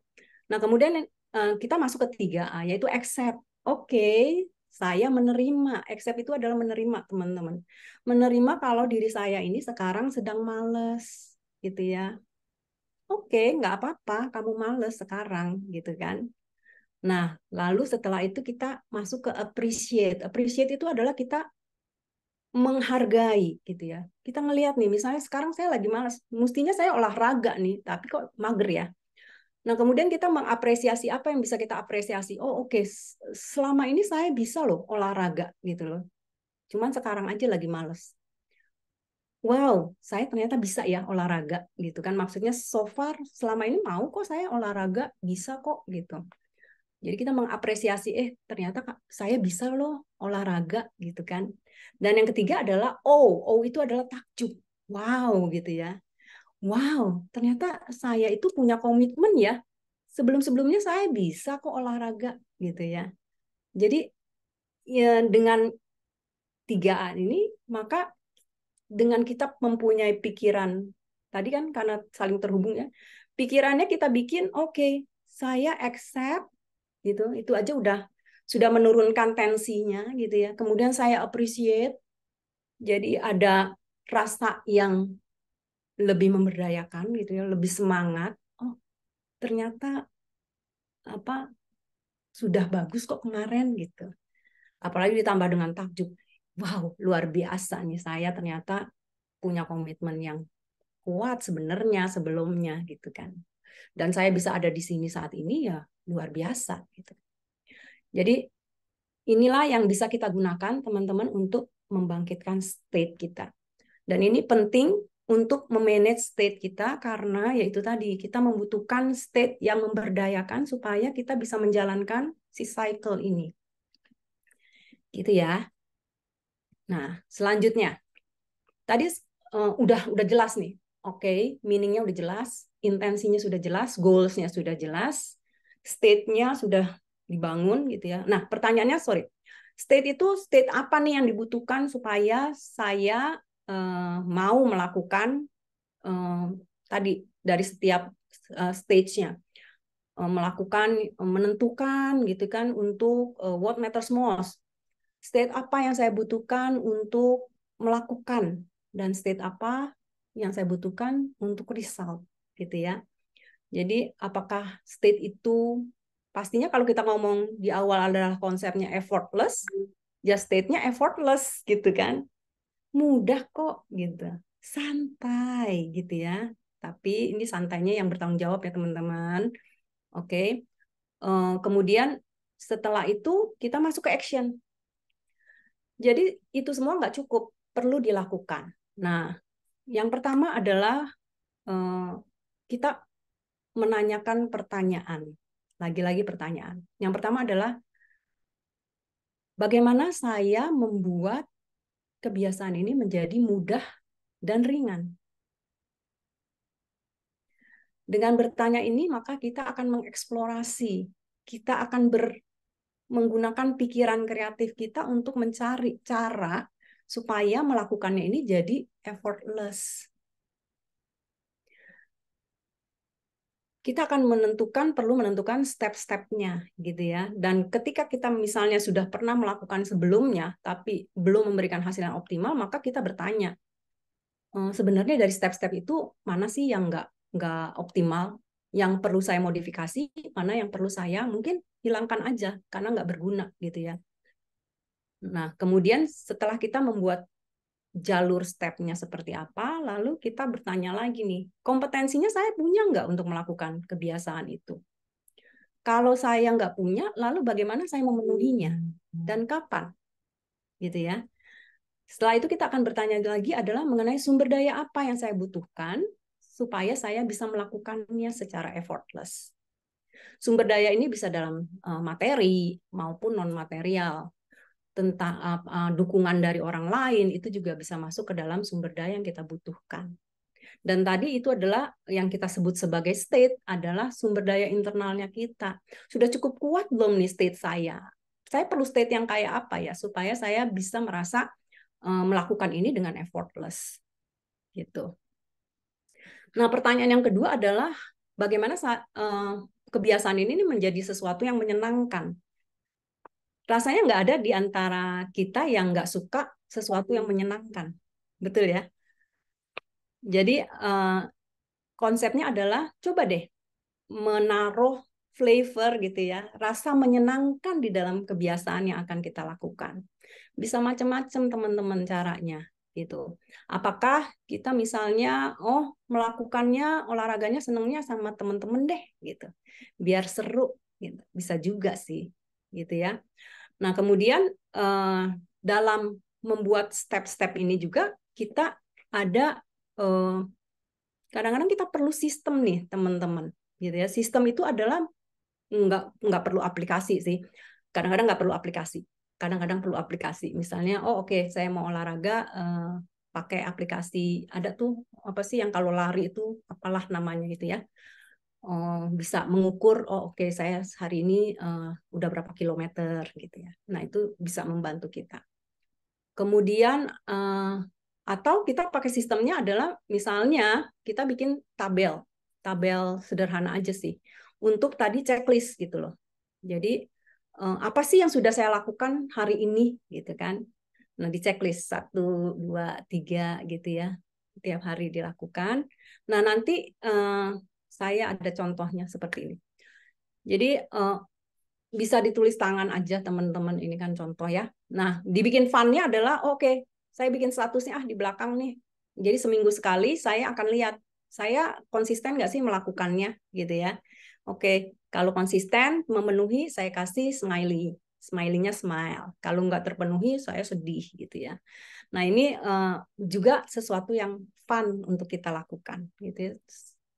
Nah kemudian kita masuk ke 3A, yaitu accept. Oke, saya menerima. Accept itu adalah menerima, teman-teman. Menerima kalau diri saya ini sekarang sedang males, gitu ya. Oke, nggak apa-apa, kamu males sekarang, gitu kan. Nah, lalu setelah itu kita masuk ke appreciate. Appreciate itu adalah kita menghargai gitu ya. Kita ngelihat nih, misalnya sekarang saya lagi malas, mestinya saya olahraga nih, tapi kok mager ya. Nah, kemudian kita mengapresiasi apa yang bisa kita apresiasi. Oh, oke, selama ini saya bisa loh olahraga gitu loh. Cuman sekarang aja lagi malas. Wow, saya ternyata bisa ya olahraga gitu kan. Maksudnya so far selama ini mau kok saya olahraga, bisa kok gitu. Jadi kita mengapresiasi, ternyata saya bisa loh olahraga gitu kan. Dan yang ketiga adalah O itu adalah takjub. Wow gitu ya. Wow, ternyata saya itu punya komitmen ya. Sebelum-sebelumnya saya bisa kok olahraga gitu ya. Jadi ya dengan 3A ini, maka dengan kita mempunyai pikiran, tadi kan karena saling terhubung ya, pikirannya kita bikin, oke, saya accept, gitu, itu aja sudah menurunkan tensinya gitu ya. Kemudian saya appreciate, jadi ada rasa yang lebih memberdayakan gitu ya, lebih semangat. Oh, ternyata apa sudah bagus kok kemarin gitu. Apalagi ditambah dengan takjub. Wow, luar biasa nih saya ternyata punya komitmen yang kuat sebenarnya sebelumnya gitu kan. Dan saya bisa ada di sini saat ini ya luar biasa gitu. Jadi inilah yang bisa kita gunakan teman-teman untuk membangkitkan state kita. Dan ini penting untuk memanage state kita karena yaitu tadi kita membutuhkan state yang memberdayakan supaya kita bisa menjalankan si cycle ini. Gitu ya. Nah, selanjutnya. Tadi udah jelas nih. Oke, meaning-nya udah jelas, intensinya sudah jelas, goals-nya sudah jelas, state-nya sudah dibangun gitu ya. Nah, pertanyaannya state itu state apa nih yang dibutuhkan supaya saya mau melakukan tadi dari setiap stage-nya menentukan gitu kan untuk what matters most. State apa yang saya butuhkan untuk melakukan dan state apa yang saya butuhkan untuk result gitu ya. Jadi apakah state itu pastinya kalau kita ngomong di awal adalah konsepnya effortless, ya state-nya effortless gitu kan. Mudah kok gitu. Santai gitu ya. Tapi ini santainya yang bertanggung jawab ya teman-teman. Oke. Kemudian setelah itu kita masuk ke action. Jadi itu semua nggak cukup, perlu dilakukan. Nah, yang pertama adalah kita menanyakan pertanyaan. Lagi-lagi pertanyaan. Yang pertama adalah bagaimana saya membuat kebiasaan ini menjadi mudah dan ringan. Dengan bertanya ini, maka kita akan mengeksplorasi. Kita akan menggunakan pikiran kreatif kita untuk mencari cara supaya melakukannya ini jadi effortless. Kita akan perlu menentukan step-stepnya gitu ya. Dan ketika kita misalnya sudah pernah melakukan sebelumnya, tapi belum memberikan hasil yang optimal, maka kita bertanya, sebenarnya dari step-step itu mana sih yang nggak optimal, yang perlu saya modifikasi, mana yang perlu saya mungkin hilangkan aja karena nggak berguna gitu ya. Nah, kemudian setelah kita membuat jalur stepnya seperti apa, lalu kita bertanya lagi nih, kompetensinya saya punya nggak untuk melakukan kebiasaan itu? Kalau saya nggak punya, lalu bagaimana saya memenuhinya? Dan kapan? Gitu ya. Setelah itu kita akan bertanya lagi adalah mengenai sumber daya apa yang saya butuhkan supaya saya bisa melakukannya secara effortless. Sumber daya ini bisa dalam materi maupun non material. Tentang dukungan dari orang lain itu juga bisa masuk ke dalam sumber daya yang kita butuhkan. Dan tadi itu adalah yang kita sebut sebagai state adalah sumber daya internalnya kita. Sudah cukup kuat belum nih state saya? Saya perlu state yang kayak apa ya supaya saya bisa merasa melakukan ini dengan effortless gitu. Nah, pertanyaan yang kedua adalah bagaimana kebiasaan ini menjadi sesuatu yang menyenangkan. Rasanya nggak ada di antara kita yang nggak suka sesuatu yang menyenangkan. Betul ya? Jadi konsepnya adalah coba deh menaruh flavor gitu ya, rasa menyenangkan di dalam kebiasaan yang akan kita lakukan. Bisa macam-macam teman-teman caranya gitu. Apakah kita misalnya melakukannya olahraganya senengnya sama teman-teman deh gitu. Biar seru gitu. Bisa juga sih gitu ya. Nah, kemudian dalam membuat step-step ini juga kita ada kadang-kadang kita perlu sistem nih, teman-teman. Gitu ya. Sistem itu adalah nggak perlu aplikasi sih. Kadang-kadang nggak perlu aplikasi. Kadang-kadang perlu aplikasi. Misalnya, oke, saya mau olahraga pakai aplikasi. Ada tuh apa sih yang kalau lari itu apalah namanya gitu ya. Bisa mengukur oke, saya hari ini udah berapa kilometer gitu ya. Nah, itu bisa membantu kita. Kemudian atau kita pakai sistemnya adalah misalnya kita bikin tabel sederhana aja sih untuk tadi checklist gitu loh. Jadi apa sih yang sudah saya lakukan hari ini gitu kan. Nah, di checklist 1, 2, 3 gitu ya. Tiap hari dilakukan. Nah, nanti saya ada contohnya seperti ini. Jadi bisa ditulis tangan aja teman-teman, ini kan contoh ya. Nah, dibikin fun-nya adalah oke, saya bikin statusnya di belakang nih. Jadi seminggu sekali saya akan lihat saya konsisten nggak sih melakukannya gitu ya. Oke, kalau konsisten memenuhi saya kasih smiley. Smiley-nya smile. Kalau nggak terpenuhi saya sedih gitu ya. Nah, ini juga sesuatu yang fun untuk kita lakukan gitu ya.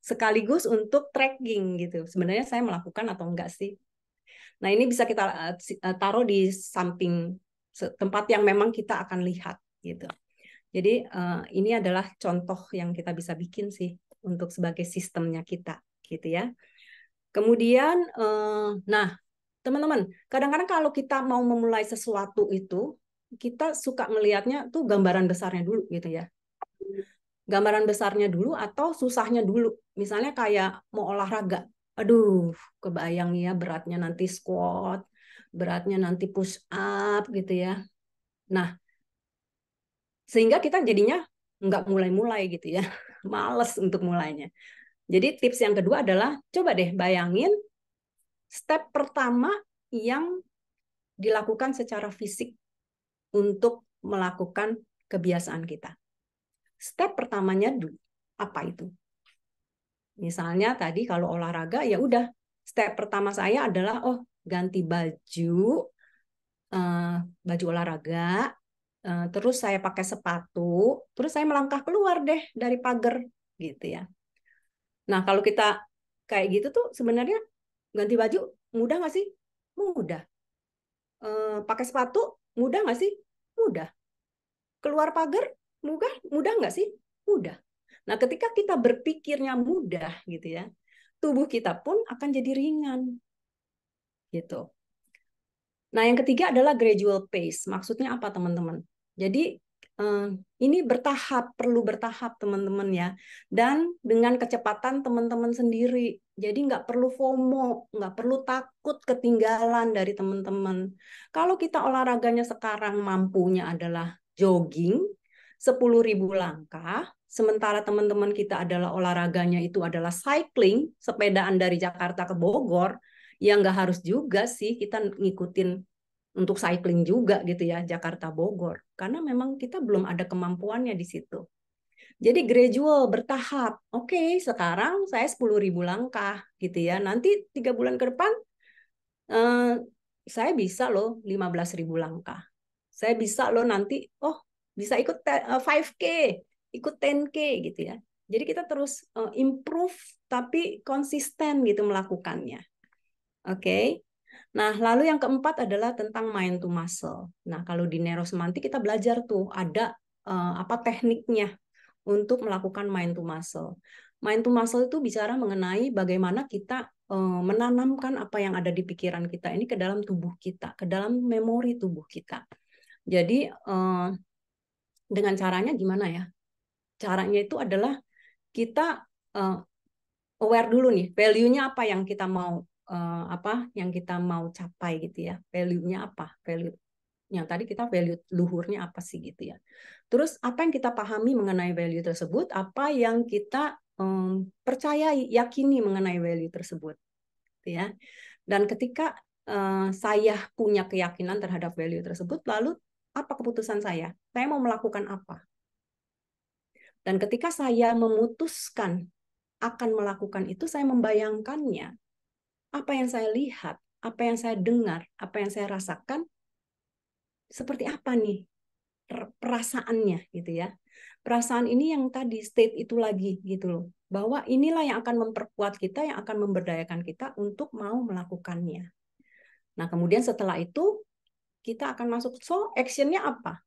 Sekaligus untuk tracking gitu. Sebenarnya saya melakukan atau enggak sih? Nah, ini bisa kita taruh di samping tempat yang memang kita akan lihat gitu. Jadi ini adalah contoh yang kita bisa bikin sih untuk sebagai sistemnya kita gitu ya. Kemudian nah, teman-teman, kadang-kadang kalau kita mau memulai sesuatu itu kita suka melihatnya tuh gambaran besarnya dulu gitu ya. Gambaran besarnya dulu atau susahnya dulu. Misalnya kayak mau olahraga. Aduh, kebayang ya beratnya nanti squat, beratnya nanti push up gitu ya. Nah, sehingga kita jadinya nggak mulai-mulai gitu ya. Males untuk mulainya. Jadi tips yang kedua adalah coba deh bayangin step pertama yang dilakukan secara fisik untuk melakukan kebiasaan kita. Step pertamanya dulu apa itu? Misalnya tadi kalau olahraga ya udah step pertama saya adalah ganti baju olahraga, terus saya pakai sepatu, terus saya melangkah keluar deh dari pagar gitu ya. Nah, kalau kita kayak gitu tuh sebenarnya ganti baju mudah nggak sih? Mudah. Pakai sepatu mudah nggak sih? Mudah. Keluar pagar mudah nggak sih? Mudah. Nah, ketika kita berpikirnya mudah gitu ya, tubuh kita pun akan jadi ringan. Gitu. Nah, yang ketiga adalah gradual pace. Maksudnya apa, teman-teman? Jadi ini bertahap, perlu bertahap, teman-teman ya. Dan dengan kecepatan teman-teman sendiri. Jadi nggak perlu FOMO, nggak perlu takut ketinggalan dari teman-teman. Kalau kita olahraganya sekarang mampunya adalah jogging, 10.000 langkah, sementara teman-teman kita adalah olahraganya itu adalah cycling, sepedaan dari Jakarta ke Bogor, ya nggak harus juga sih kita ngikutin untuk cycling juga gitu ya, Jakarta Bogor. Karena memang kita belum ada kemampuannya di situ. Jadi gradual, bertahap. Oke, sekarang saya 10.000 langkah gitu ya. Nanti 3 bulan ke depan saya bisa loh 15.000 langkah. Saya bisa loh nanti, bisa ikut 5K, ikut 10K gitu ya. Jadi kita terus improve tapi konsisten gitu melakukannya Oke. Nah, lalu yang keempat adalah tentang mind to muscle. Nah, kalau di neurosemantik kita belajar tuh ada apa tekniknya untuk melakukan mind to muscle. Mind to muscle itu bicara mengenai bagaimana kita menanamkan apa yang ada di pikiran kita ini ke dalam tubuh kita, ke dalam memori tubuh kita. Jadi dengan caranya gimana ya? Caranya itu adalah kita aware dulu nih, value-nya apa yang kita mau capai gitu ya. Value-nya apa? Value yang tadi kita value luhurnya apa sih gitu ya. Terus apa yang kita pahami mengenai value tersebut, apa yang kita percayai, yakini mengenai value tersebut gitu ya. Dan ketika saya punya keyakinan terhadap value tersebut, lalu apa keputusan saya? Saya mau melakukan apa? Dan ketika saya memutuskan akan melakukan itu, saya membayangkannya. Apa yang saya lihat, apa yang saya dengar, apa yang saya rasakan, seperti apa nih perasaannya gitu ya. Perasaan ini yang tadi state itu lagi gitu loh. Bahwa inilah yang akan memperkuat kita, yang akan memberdayakan kita untuk mau melakukannya. Nah, kemudian setelah itu kita akan masuk, so action-nya apa?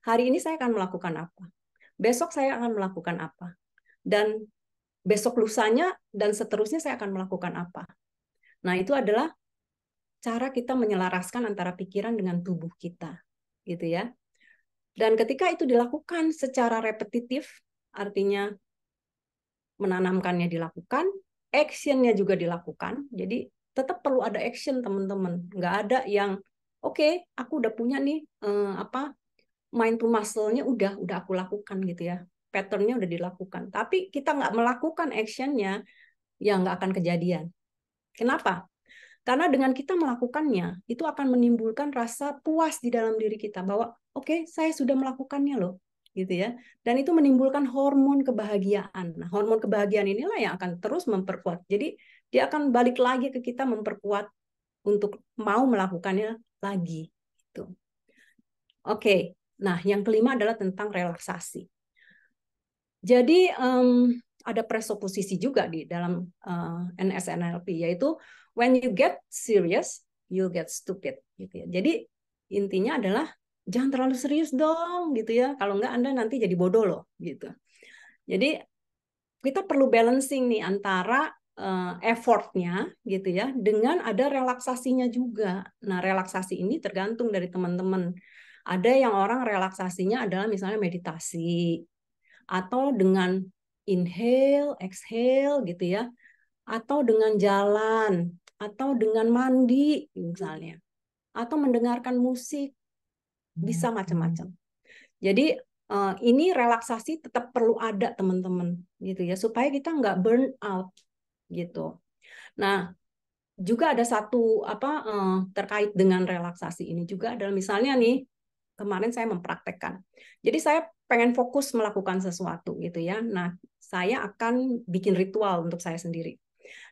Hari ini saya akan melakukan apa? Besok saya akan melakukan apa? Dan besok lusanya dan seterusnya saya akan melakukan apa? Nah, itu adalah cara kita menyelaraskan antara pikiran dengan tubuh kita, gitu ya. Dan ketika itu dilakukan secara repetitif, artinya menanamkannya dilakukan, action-nya juga dilakukan. Jadi tetap perlu ada action, teman-teman. Nggak ada yang oke, aku udah punya nih mind to muscle-nya udah aku lakukan gitu ya. Pattern-nya udah dilakukan. Tapi kita nggak melakukan action-nya, ya nggak akan kejadian. Kenapa? Karena dengan kita melakukannya, itu akan menimbulkan rasa puas di dalam diri kita bahwa oke, saya sudah melakukannya loh, gitu ya. Dan itu menimbulkan hormon kebahagiaan. Nah, hormon kebahagiaan inilah yang akan terus memperkuat. Jadi dia akan balik lagi ke kita memperkuat untuk mau melakukannya lagi. Gitu. Oke, nah yang kelima adalah tentang relaksasi. Jadi ada presuposisi juga di dalam NSNLP, yaitu when you get serious, you get stupid. Gitu ya. Jadi intinya adalah jangan terlalu serius dong, gitu ya. Kalau enggak Anda nanti jadi bodoh loh, gitu. Jadi kita perlu balancing nih antara effortnya, gitu ya, dengan ada relaksasinya juga. Nah, relaksasi ini tergantung dari teman-teman. Ada yang orang relaksasinya adalah misalnya meditasi, atau dengan inhale, exhale gitu ya, atau dengan jalan, atau dengan mandi misalnya, atau mendengarkan musik, bisa macam-macam. Jadi ini relaksasi tetap perlu ada teman-teman gitu ya, supaya kita nggak burn out gitu. Nah, juga ada satu terkait dengan relaksasi ini juga adalah misalnya nih, kemarin saya mempraktekkan. Jadi saya pengen fokus melakukan sesuatu gitu ya. Nah, saya akan bikin ritual untuk saya sendiri.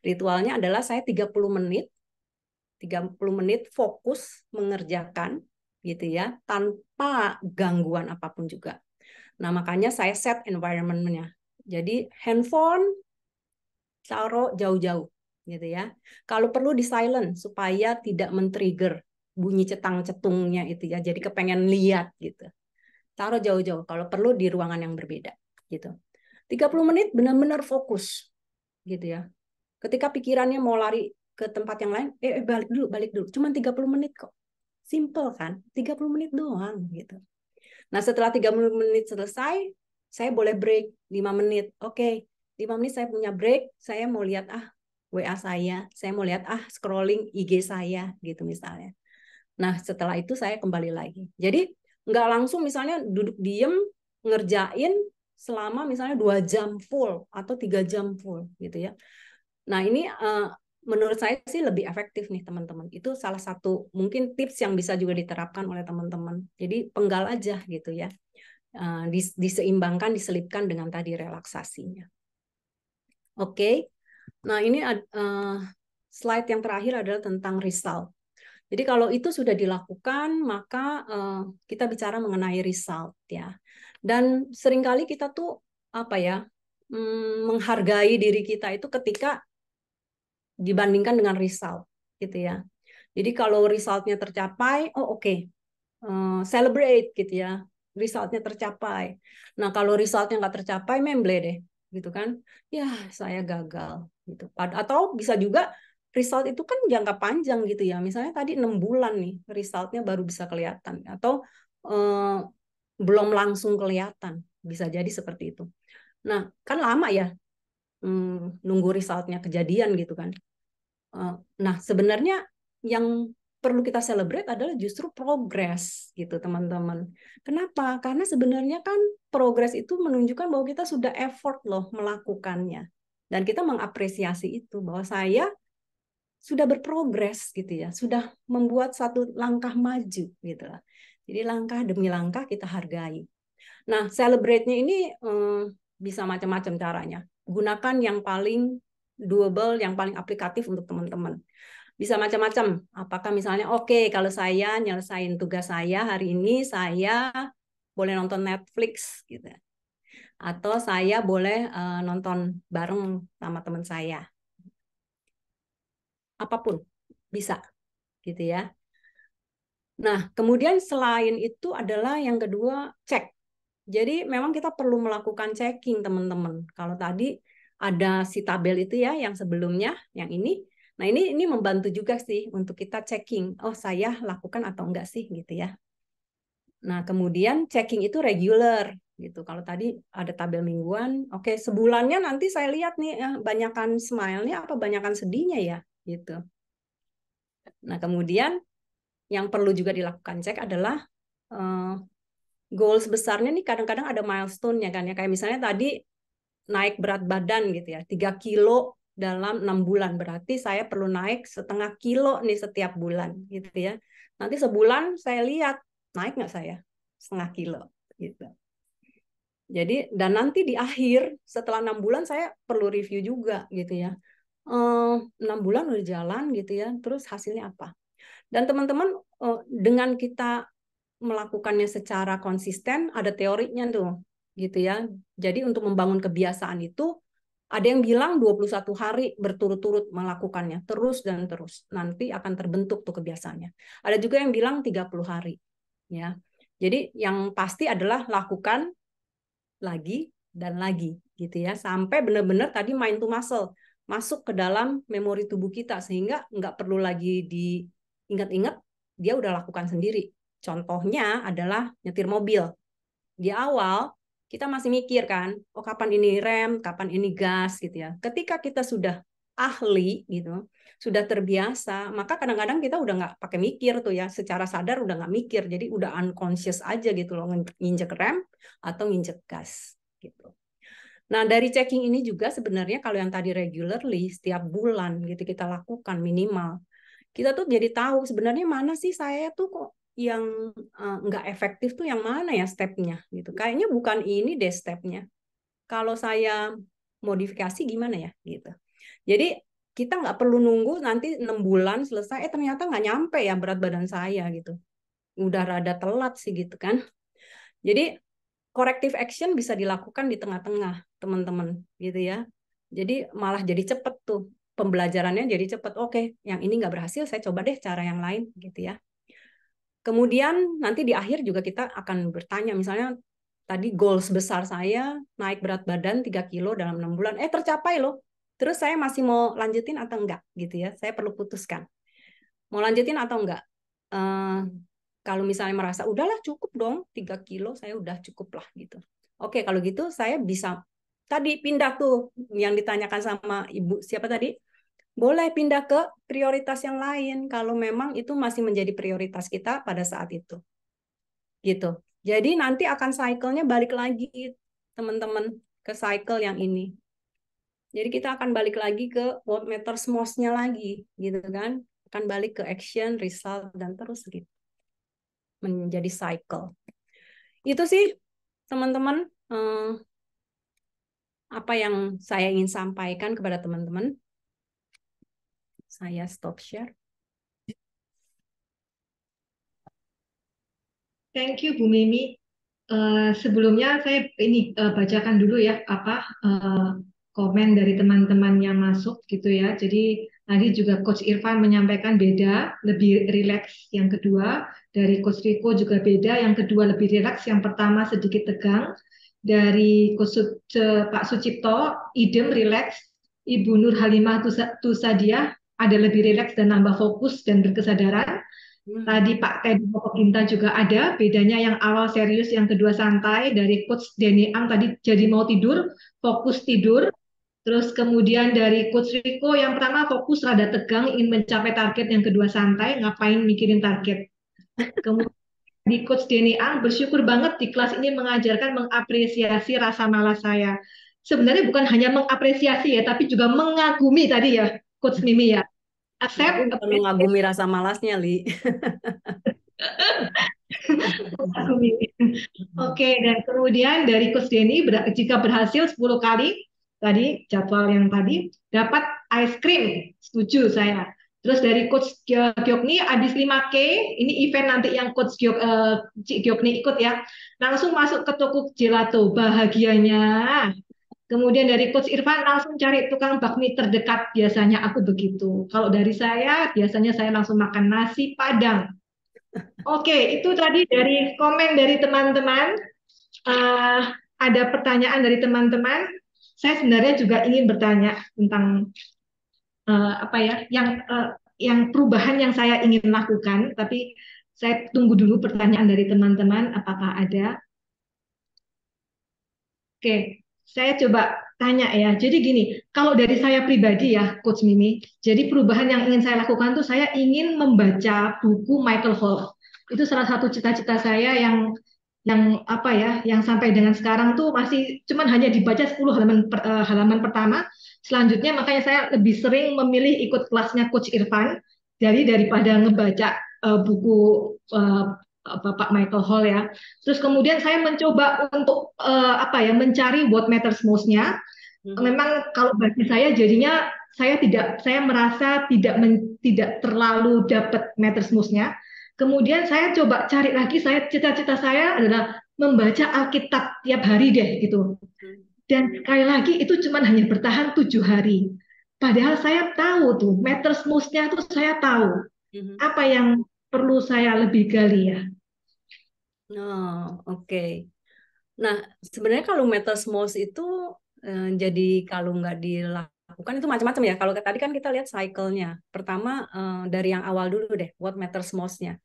Ritualnya adalah saya 30 menit fokus mengerjakan gitu ya, tanpa gangguan apapun juga. Nah, makanya saya set environment-nya. Jadi handphone taruh jauh-jauh gitu ya. Kalau perlu di silent supaya tidak men-trigger bunyi cetang-cetungnya itu ya. Jadi kepengen lihat gitu. Taruh jauh-jauh, kalau perlu di ruangan yang berbeda gitu. 30 menit benar-benar fokus gitu ya. Ketika pikirannya mau lari ke tempat yang lain, balik dulu. Cuma 30 menit kok. Simple kan? 30 menit doang gitu. Nah, setelah 30 menit selesai, saya boleh break 5 menit. Oke, 5 menit saya punya break, saya mau lihat WA saya mau lihat scrolling IG saya gitu misalnya. Nah, setelah itu saya kembali lagi. Jadi nggak langsung misalnya duduk diem ngerjain selama misalnya 2 jam full atau 3 jam full gitu ya. Nah, ini menurut saya sih lebih efektif nih teman-teman. Itu salah satu mungkin tips yang bisa juga diterapkan oleh teman-teman. Jadi penggal aja gitu ya. Diseimbangkan, diselipkan dengan tadi relaksasinya. Oke. Nah, ini slide yang terakhir adalah tentang result. Jadi kalau itu sudah dilakukan, maka kita bicara mengenai result ya. Dan seringkali kita tuh menghargai diri kita itu ketika dibandingkan dengan result. gitu ya. Jadi kalau resultnya tercapai, oh oke, celebrate gitu ya, resultnya tercapai. Nah kalau resultnya nggak tercapai, memble deh, gitu kan? Ya saya gagal, gitu. Atau bisa juga result itu kan jangka panjang gitu ya. Misalnya tadi 6 bulan nih, resultnya baru bisa kelihatan, atau eh, belum langsung kelihatan, bisa jadi seperti itu. Nah kan lama ya, nunggu resultnya kejadian gitu kan. Nah, sebenarnya yang perlu kita celebrate adalah justru progres gitu, teman-teman. Kenapa? Karena sebenarnya kan progres itu menunjukkan bahwa kita sudah effort loh melakukannya. Dan kita mengapresiasi itu bahwa saya sudah berprogres gitu ya, sudah membuat satu langkah maju gitu lah. Jadi langkah demi langkah kita hargai. Nah, celebrate-nya ini bisa macam-macam caranya. Gunakan yang paling doable, yang paling aplikatif untuk teman-teman. Bisa macam-macam. Apakah misalnya, oke, kalau saya nyelesain tugas saya hari ini, saya boleh nonton Netflix gitu. Atau saya boleh nonton bareng sama teman saya. Apapun bisa gitu ya. Nah, kemudian selain itu adalah yang kedua, cek. Jadi memang kita perlu melakukan checking, teman-teman. Kalau tadi ada si tabel itu ya, yang sebelumnya, yang ini. Nah, ini membantu juga sih untuk kita checking. Oh, saya lakukan atau enggak sih gitu ya. Nah, kemudian checking itu regular gitu. Kalau tadi ada tabel mingguan, oke, sebulannya nanti saya lihat nih, banyakan smile-nya apa banyakan sedihnya ya gitu. Nah, kemudian yang perlu juga dilakukan cek adalah goals besarnya nih, kadang-kadang ada milestone-nya kan ya. Kayak misalnya tadi naik berat badan gitu ya, 3 kilo dalam 6 bulan. Berarti saya perlu naik 0,5 kilo nih setiap bulan gitu ya. Nanti sebulan saya lihat naik nggak saya 0,5 kilo gitu. Jadi dan nanti di akhir setelah 6 bulan saya perlu review juga gitu ya. 6 bulan udah jalan gitu ya, terus hasilnya apa? Dan teman-teman, dengan kita melakukannya secara konsisten, ada teorinya tuh, gitu ya. Jadi untuk membangun kebiasaan itu, ada yang bilang 21 hari berturut-turut melakukannya, terus dan terus. Nanti akan terbentuk tuh kebiasaannya. Ada juga yang bilang 30 hari. Ya. Jadi yang pasti adalah lakukan lagi dan lagi, gitu ya. Sampai benar-benar tadi mind to muscle, masuk ke dalam memori tubuh kita, sehingga nggak perlu lagi diingat-ingat, dia udah lakukan sendiri. Contohnya adalah nyetir mobil. Di awal kita masih mikir kan, oh kapan ini rem, kapan ini gas gitu ya. Ketika kita sudah ahli gitu, sudah terbiasa, maka kadang-kadang kita udah nggak pakai mikir tuh ya, secara sadar udah nggak mikir, jadi udah unconscious aja gitu loh, nginjek rem atau nginjek gas gitu. Nah, dari checking ini juga sebenarnya kalau yang tadi regularly setiap bulan gitu kita lakukan minimal, kita tuh jadi tahu sebenarnya mana sih saya tuh kok yang nggak efektif tuh yang mana ya stepnya gitu. Kayaknya bukan ini deh stepnya. Kalau saya modifikasi gimana ya gitu. Jadi kita nggak perlu nunggu nanti 6 bulan selesai, ternyata nggak nyampe ya berat badan saya gitu. Udah rada telat sih gitu kan. Jadi corrective action bisa dilakukan di tengah-tengah, teman-teman, gitu ya. Jadi malah jadi cepet tuh pembelajarannya, jadi cepet. Oke, yang ini nggak berhasil, saya coba deh cara yang lain, gitu ya. Kemudian nanti di akhir juga kita akan bertanya, misalnya tadi goals besar saya naik berat badan 3 kilo dalam 6 bulan, tercapai loh. Terus saya masih mau lanjutin atau enggak, gitu ya. Saya perlu putuskan. Mau lanjutin atau enggak? Kalau misalnya merasa udahlah cukup dong 3 kilo saya udah cukup lah gitu. Oke, kalau gitu saya bisa tadi pindah tuh yang ditanyakan sama Ibu siapa tadi? Boleh pindah ke prioritas yang lain kalau memang itu masih menjadi prioritas kita pada saat itu. Gitu. Jadi nanti akan cycle-nya balik lagi teman-teman ke cycle yang ini. Jadi kita akan balik lagi ke what matters most-nya lagi gitu kan. Akan balik ke action, result dan terus gitu. Menjadi cycle. Itu sih teman-teman apa yang saya ingin sampaikan kepada teman-teman. Saya stop share. Thank you Bu Mimi. Sebelumnya saya ini bacakan dulu ya apa komen dari teman-teman yang masuk gitu ya. Jadi Tadi juga Coach Irfan menyampaikan beda, lebih rileks. Yang kedua, dari Coach Riko juga beda. Yang kedua lebih rileks, yang pertama sedikit tegang. Dari Pak Sucipto, idem rileks. Ibu Nur Halimah Tusadia ada lebih rileks dan nambah fokus dan berkesadaran. Tadi Pak Teddy Ginta juga ada, bedanya yang awal serius, yang kedua santai. Dari Coach Denny Ang tadi jadi mau tidur, fokus tidur. Terus kemudian dari Coach Rico yang pertama fokus rada tegang ingin mencapai target, yang kedua santai ngapain mikirin target. Kemudian di Coach Denny Ang bersyukur banget di kelas ini mengajarkan mengapresiasi rasa malas saya. Sebenarnya bukan hanya mengapresiasi ya, tapi juga mengagumi tadi ya Coach Mimi ya. Tapi Accept, bukan mengagumi rasa malasnya, Li. mengagumi. Oke, dan kemudian dari Coach Denny jika berhasil 10 kali tadi jadwal yang tadi dapat ice cream, setuju saya. Terus dari Coach Gyokni habis 5K, ini event nanti yang Coach Gyokni ikut ya, langsung masuk ke toko gelato, bahagianya. Kemudian dari Coach Irfan langsung cari tukang bakmi terdekat, biasanya aku begitu. Kalau dari saya, biasanya saya langsung makan nasi Padang. Oke, itu tadi dari komen dari teman-teman. Eh, ada pertanyaan dari teman-teman. Saya sebenarnya juga ingin bertanya tentang apa ya, yang perubahan yang saya ingin lakukan. Tapi saya tunggu dulu pertanyaan dari teman-teman. Apakah ada? Oke, saya coba tanya ya. Jadi gini, kalau dari saya pribadi ya, Coach Mimi, jadi perubahan yang ingin saya lakukan tuh saya ingin membaca buku Michael Hall. Itu salah satu cita-cita saya yang apa ya, yang sampai dengan sekarang tuh masih cuman hanya dibaca 10 halaman pertama. Selanjutnya makanya saya lebih sering memilih ikut kelasnya Coach Irfan daripada ngebaca buku Bapak Michael Hall ya. Terus kemudian saya mencoba untuk apa ya, mencari what matters most-nya. Memang kalau bagi saya jadinya saya merasa tidak terlalu dapat matters most-nya. Kemudian saya coba cari lagi, cita-cita saya adalah membaca Alkitab tiap hari deh gitu. Dan sekali lagi itu cuma hanya bertahan 7 hari. Padahal saya tahu tuh matters most-nya tuh saya tahu. Apa yang perlu saya lebih gali ya. Oh, oke. Nah, sebenarnya kalau matters most itu jadi kalau nggak dilakukan itu macam-macam ya. Kalau tadi kan kita lihat cycle-nya. Pertama dari yang awal dulu deh, what matters most-nya.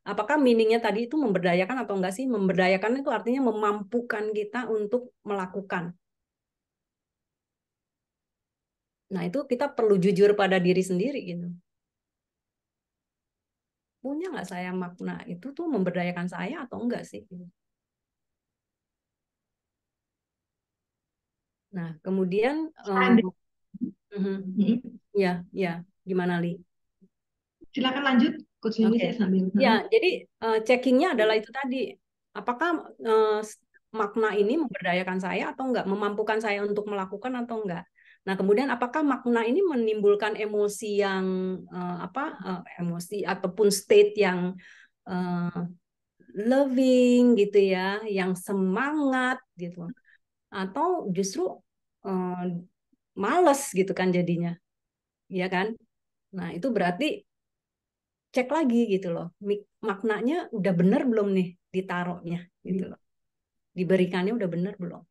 Apakah meaning-nya tadi itu memberdayakan atau enggak sih? Memberdayakan itu artinya memampukan kita untuk melakukan. Nah, itu kita perlu jujur pada diri sendiri gitu. Punya nggak saya makna itu tuh memberdayakan saya atau enggak sih? Nah, kemudian ya, gimana Li? Silakan lanjut, Coach Mimi, saya sambil. Ya, jadi checkingnya adalah itu tadi. Apakah makna ini memberdayakan saya atau enggak, memampukan saya untuk melakukan atau enggak? Nah, kemudian apakah makna ini menimbulkan emosi yang emosi ataupun state yang loving gitu ya, yang semangat gitu, atau justru males gitu kan jadinya, ya kan? Nah, itu berarti cek lagi gitu loh, maknanya udah bener belum nih ditaruhnya gitu loh, diberikannya udah bener belum?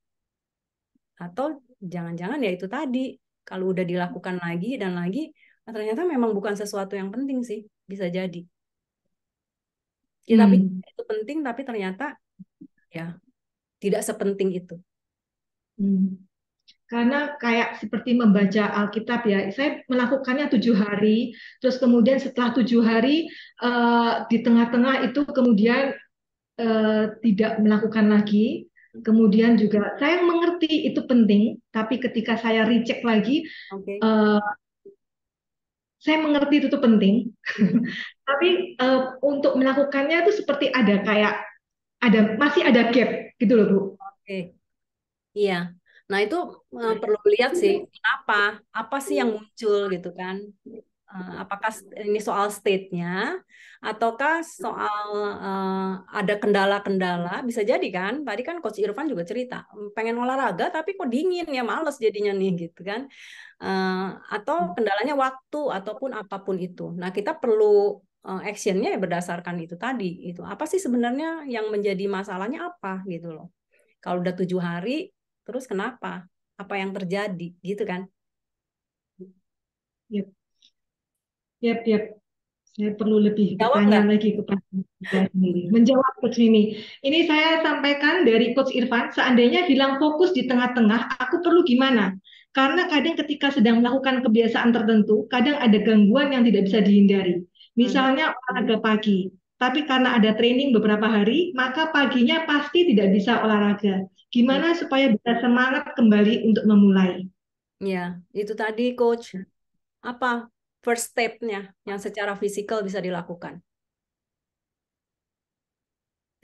Atau jangan-jangan ya itu tadi, kalau udah dilakukan lagi dan lagi, ternyata memang bukan sesuatu yang penting sih, bisa jadi. Kita pikir itu penting, tapi ternyata ya tidak sepenting itu. Karena kayak seperti membaca Alkitab ya, saya melakukannya 7 hari, terus kemudian setelah 7 hari di tengah-tengah itu kemudian tidak melakukan lagi. Kemudian juga saya mengerti itu penting, tapi ketika saya recheck lagi, saya mengerti itu tuh penting, tapi untuk melakukannya itu seperti masih ada gap gitu loh Bu. Oke, iya. Nah itu perlu lihat sih apa sih yang muncul gitu kan. Apakah ini soal state-nya, ataukah soal ada kendala-kendala? Bisa jadi kan? Tadi kan Coach Irfan juga cerita, pengen olahraga tapi kok dingin ya, males jadinya nih gitu kan. Atau kendalanya waktu ataupun apapun itu. Nah, kita perlu action-nya ya berdasarkan itu tadi. Itu apa sih sebenarnya yang menjadi masalahnya apa gitu loh. Kalau udah 7 hari, terus kenapa? Apa yang terjadi gitu kan? Yep. Yep, yep. Saya perlu lebih Jawab bertanya nggak? lagi kepada saya sendiri. Menjawab Coach Mimi. Ini saya sampaikan dari Coach Irfan, seandainya hilang fokus di tengah-tengah, aku perlu gimana? Karena kadang ketika sedang melakukan kebiasaan tertentu, kadang ada gangguan yang tidak bisa dihindari. Misalnya olahraga pagi, tapi karena ada training beberapa hari, maka paginya pasti tidak bisa olahraga. Gimana supaya bisa semangat kembali untuk memulai? Ya, itu tadi Coach. Apa first step-nya yang secara fisikal bisa dilakukan?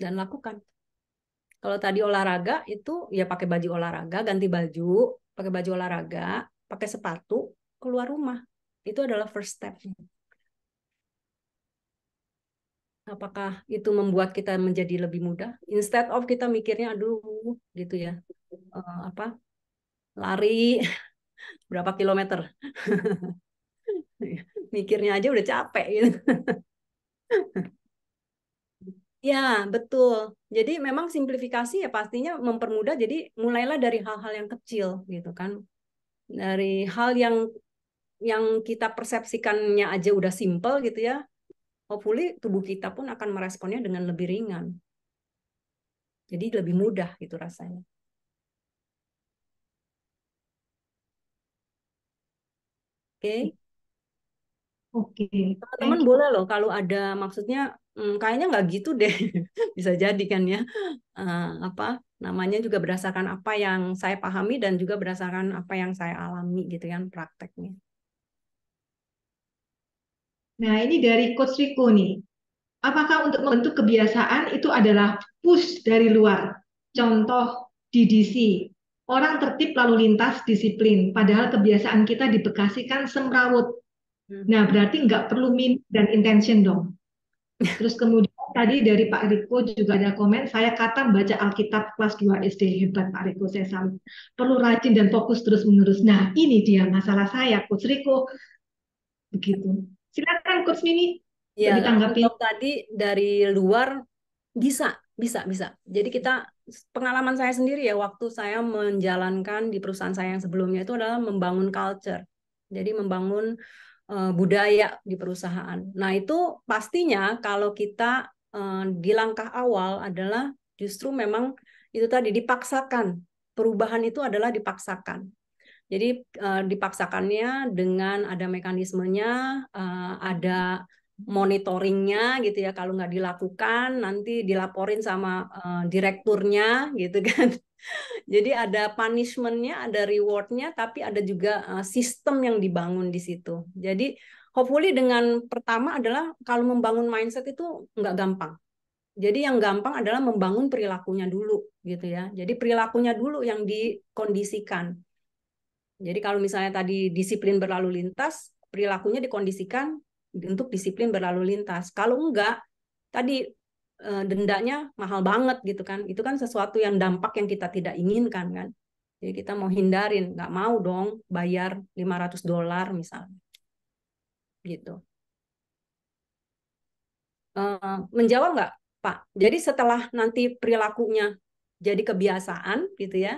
Dan lakukan. Kalau tadi olahraga itu ya pakai baju olahraga, ganti baju, pakai baju olahraga, pakai sepatu, keluar rumah. Itu adalah first step. Apakah itu membuat kita menjadi lebih mudah? Instead of kita mikirnya, aduh, gitu ya, apa lari berapa kilometer? Mikirnya aja udah capek gitu. Ya, betul. Jadi memang simplifikasi ya pastinya mempermudah. Jadi mulailah dari hal-hal yang kecil gitu kan. Dari hal yang kita persepsikannya aja udah simple gitu ya. Hopefully tubuh kita pun akan meresponnya dengan lebih ringan. Jadi lebih mudah gitu rasanya. Oke. Oke, Teman-teman thank you. boleh loh kalau ada maksudnya kayaknya nggak gitu deh. Bisa jadi kan ya. Apa namanya juga berdasarkan apa yang saya pahami dan juga berdasarkan apa yang saya alami gitu kan prakteknya. Nah, ini dari Coach Rico nih. Apakah untuk membentuk kebiasaan itu adalah push dari luar? Contoh DDC, orang tertib lalu lintas disiplin, padahal kebiasaan kita di Bekasi kan semrawut. Nah, berarti nggak perlu min dan intention dong. Terus kemudian tadi dari Pak Riko juga ada komen, saya kata baca Alkitab kelas 2 SD, hebat Pak Riko, saya salut. Perlu rajin dan fokus terus-menerus. Nah, ini dia masalah saya, Coach Riko. Begitu. Silakan Coach Mimi, Ya, ditanggapi. untuk tadi dari luar bisa. Jadi kita pengalaman saya sendiri ya waktu saya menjalankan di perusahaan saya yang sebelumnya itu adalah membangun culture. Jadi membangun budaya di perusahaan. Nah, itu pastinya kalau kita di langkah awal adalah justru memang itu tadi dipaksakan. Perubahan itu adalah dipaksakan. Jadi dipaksakannya dengan ada mekanismenya, ada monitoringnya gitu ya. Kalau nggak dilakukan nanti dilaporin sama direkturnya gitu kan. Jadi ada punishment-nya, ada reward-nya, tapi ada juga sistem yang dibangun di situ. Jadi hopefully dengan pertama adalah kalau membangun mindset itu nggak gampang. Jadi yang gampang adalah membangun perilakunya dulu gitu ya. Jadi perilakunya dulu yang dikondisikan. Jadi kalau misalnya tadi disiplin berlalu lintas, perilakunya dikondisikan untuk disiplin berlalu lintas. Kalau enggak, tadi dendanya mahal banget gitu kan. Itu kan sesuatu yang dampak yang kita tidak inginkan kan. Jadi kita mau hindarin, nggak mau dong bayar $500 misalnya. Gitu. Menjawab nggak, Pak? Jadi setelah nanti perilakunya jadi kebiasaan gitu ya.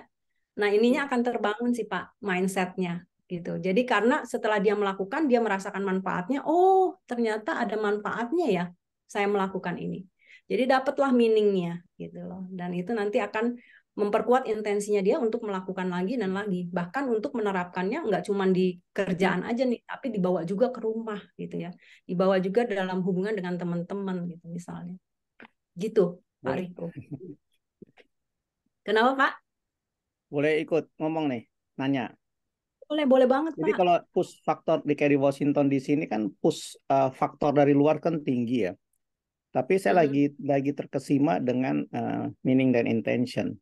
Nah, ininya akan terbangun sih Pak, mindset-nya gitu. Jadi karena setelah dia melakukan, dia merasakan manfaatnya, oh ternyata ada manfaatnya ya saya melakukan ini. Jadi dapatlah meaning-nya gitu loh. Dan itu nanti akan memperkuat intensinya dia untuk melakukan lagi dan lagi. Bahkan untuk menerapkannya nggak cuma di kerjaan aja nih, tapi dibawa juga ke rumah gitu ya. Dibawa juga dalam hubungan dengan teman-teman gitu misalnya. Gitu, Pak Riko. Kenapa Pak? Boleh ikut ngomong nih, nanya. Boleh banget Jadi Pak. kalau push faktor di Kerry Washington di sini kan push faktor dari luar kan tinggi ya. Tapi saya lagi terkesima dengan meaning dan intention.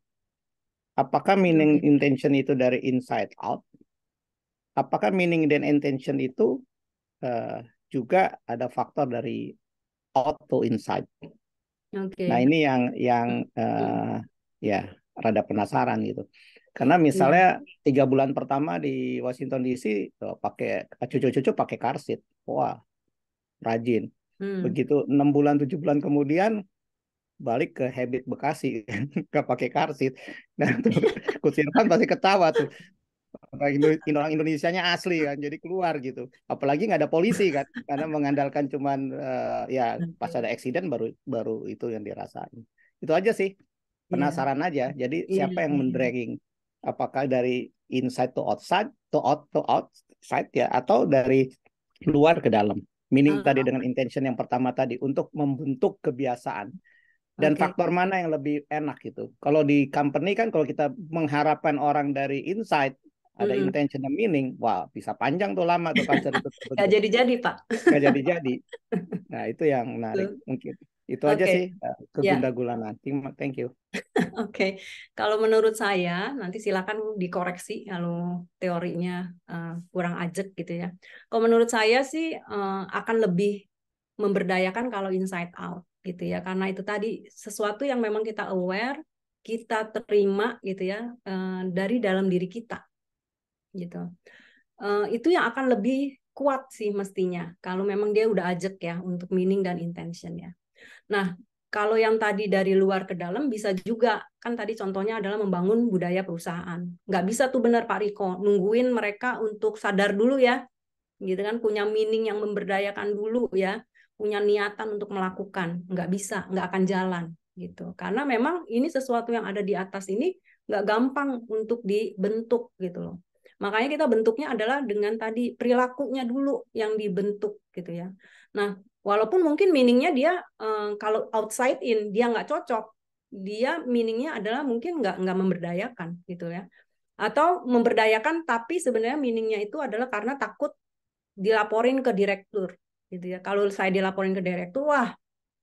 Apakah meaning intention itu dari inside out? Apakah meaning dan intention itu juga ada faktor dari out to inside. Oke. Nah, ini yang ya rada penasaran gitu. Karena Iya. misalnya 3 bulan pertama di Washington DC pakai cucu-cucu pakai car seat. Wah, rajin. Begitu 6 bulan 7 bulan kemudian balik ke habit Bekasi nggak pakai car seat. Nah, tuh Coach Irfan pasti ketawa tuh. Orang Indonesianya asli kan, jadi keluar gitu. Apalagi nggak ada polisi kan, karena mengandalkan cuman ya pas ada accident baru itu yang dirasain. Itu aja sih, Iya. penasaran aja. Jadi Iya. siapa yang mendragging? Apakah dari inside to outside, to outside ya, atau dari luar ke dalam? Meaning tadi dengan intention yang pertama tadi untuk membentuk kebiasaan. Dan Oke. faktor mana yang lebih enak gitu? Kalau di company kan kalau kita mengharapkan orang dari inside ada intention and meaning, wah bisa panjang tuh lama tuh culture itu Nggak terbentuk. jadi-jadi, Pak. Nggak jadi-jadi. Nah itu yang menarik mungkin. Itu aja Oke. sih Ya. kegunda-gulanan. Thank you. Oke, kalau menurut saya nanti silakan dikoreksi kalau teorinya kurang ajak gitu ya. Kalau menurut saya sih akan lebih memberdayakan kalau inside out gitu ya, karena itu tadi sesuatu yang memang kita aware, kita terima gitu ya dari dalam diri kita gitu. Itu yang akan lebih kuat sih mestinya kalau memang dia udah ajak ya untuk meaning dan intention ya. Nah, kalau yang tadi dari luar ke dalam bisa juga, kan tadi contohnya adalah membangun budaya perusahaan. Nggak bisa tuh benar Pak Riko, nungguin mereka untuk sadar dulu ya, gitu kan, punya meaning yang memberdayakan dulu ya, punya niatan untuk melakukan. Nggak bisa, nggak akan jalan gitu. Karena memang ini sesuatu yang ada di atas ini nggak gampang untuk dibentuk gitu loh. Makanya kita bentuknya adalah dengan tadi perilakunya dulu yang dibentuk gitu ya. Nah, walaupun mungkin meaningnya dia kalau outside in dia nggak cocok, dia meaningnya adalah mungkin nggak memberdayakan gitu ya. Atau memberdayakan tapi sebenarnya meaningnya itu adalah karena takut dilaporin ke direktur gitu ya. Kalau saya dilaporin ke direktur, wah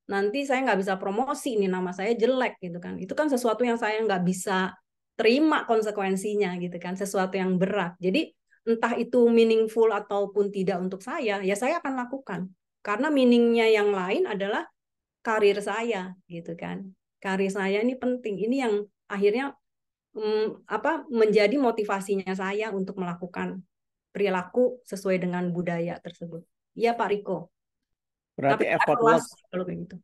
nanti saya nggak bisa promosi, ini nama saya jelek gitu kan. Itu kan sesuatu yang saya nggak bisa terima konsekuensinya gitu kan, sesuatu yang berat. Jadi entah itu meaningful ataupun tidak untuk saya, ya saya akan lakukan. Karena meaningnya yang lain adalah karir saya gitu kan. Karir saya ini penting. Ini yang akhirnya menjadi motivasinya saya untuk melakukan perilaku sesuai dengan budaya tersebut. Iya Pak Riko. Berarti Tapi effortless kalau kayak gitu.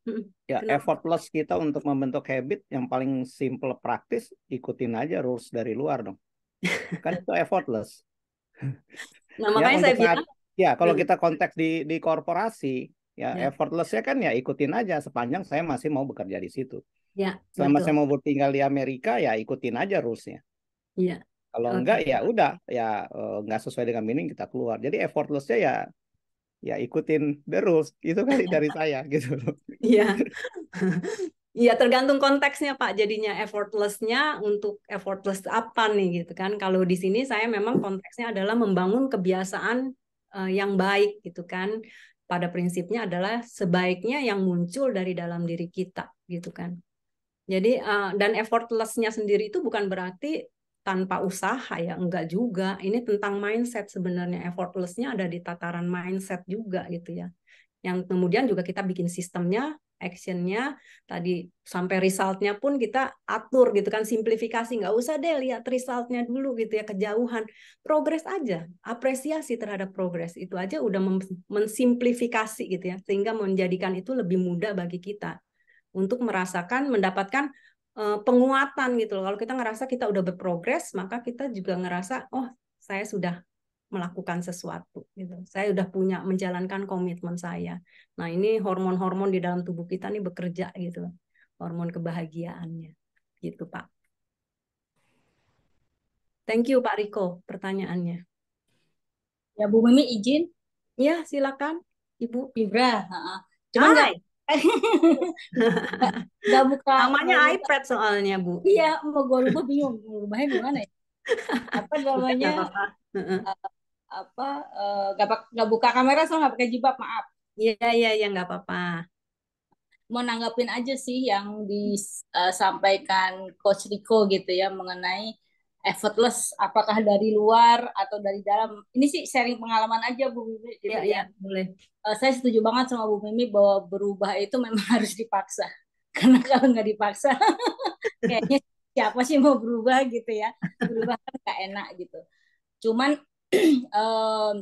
ya, Kenapa? effortless kita untuk membentuk habit yang paling simple praktis, ikutin aja rules dari luar dong. Kan itu effortless. Nah, Ya makanya saya untuk saat bilang kalau kita konteks di korporasi ya effortlessnya kan ya ikutin aja sepanjang saya masih mau bekerja di situ. ya, Selama betul. saya mau tinggal di Amerika ya ikutin aja rulesnya. Iya. Kalau enggak ya udah ya nggak sesuai dengan meaning kita keluar. Jadi effortlessnya ya ikutin the rules itu kali dari saya gitu loh. Iya. Iya, tergantung konteksnya Pak. Jadinya effortless-nya untuk effortless apa nih gitu kan. Kalau di sini saya memang konteksnya adalah membangun kebiasaan yang baik gitu kan. Pada prinsipnya adalah sebaiknya yang muncul dari dalam diri kita gitu kan. Jadi dan effortless-nya sendiri itu bukan berarti tanpa usaha ya, enggak juga. Ini tentang mindset sebenarnya. Effortless-nya ada di tataran mindset juga gitu ya. Yang kemudian juga kita bikin sistemnya, actionnya, tadi sampai result-nya pun kita atur gitu kan, simplifikasi. Nggak usah deh lihat result-nya dulu gitu ya, kejauhan. Progres aja, apresiasi terhadap progres. Itu aja udah mensimplifikasi gitu ya, sehingga menjadikan itu lebih mudah bagi kita untuk merasakan, mendapatkan penguatan gitu loh. Kalau kita ngerasa kita udah berprogres, maka kita juga ngerasa, oh saya sudah melakukan sesuatu gitu. Saya udah punya menjalankan komitmen saya. Nah, ini hormon-hormon di dalam tubuh kita nih bekerja gitu. Hormon kebahagiaannya. Gitu, Pak. Thank you, Pak Riko, pertanyaannya. Ya, Bu Mimi izin. Ya, silakan, Ibu. Ibra. Cuman nggak buka. Namanya iPad soalnya, Bu. Iya, mau gue rubah bingung. Mau rubahnya gimana ya? Apa namanya? Nggak buka kamera soalnya nggak pakai jilbab, maaf. Iya, nggak apa-apa. Mau nanggapin aja sih yang disampaikan Coach Riko gitu ya mengenai effortless, apakah dari luar atau dari dalam. Ini sih sharing pengalaman aja Bu Mimi gitu Ya, ya. boleh. Saya setuju banget sama Bu Mimi bahwa berubah itu memang harus dipaksa. Karena kalau nggak dipaksa, kayaknya siapa sih mau berubah gitu ya. Berubah kan nggak enak gitu. Cuman em,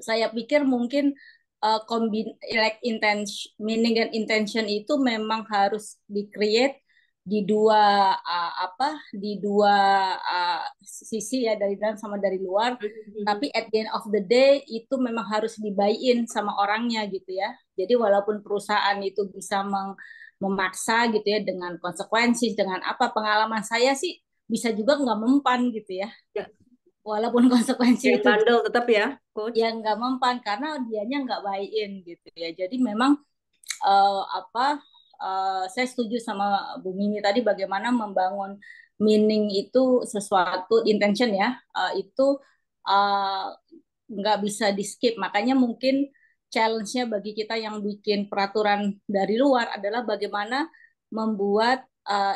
saya pikir mungkin like meaning dan intention itu memang harus di-create di dua di dua sisi ya, dari dalam sama dari luar. Tapi at the end of the day itu memang harus dibuy-in sama orangnya gitu ya. Jadi walaupun perusahaan itu bisa memaksa gitu ya dengan konsekuensi, dengan apa, pengalaman saya sih bisa juga nggak mempan gitu ya. Ya, Walaupun konsekuensi yang itu bandel tetap ya, Coach. ya nggak mempan karena dianya nggak buy-in gitu ya. Jadi memang saya setuju sama Bu Mimi tadi bagaimana membangun meaning itu sesuatu intention ya, itu uh, nggak bisa di skip. Makanya mungkin challenge-nya bagi kita yang bikin peraturan dari luar adalah bagaimana membuat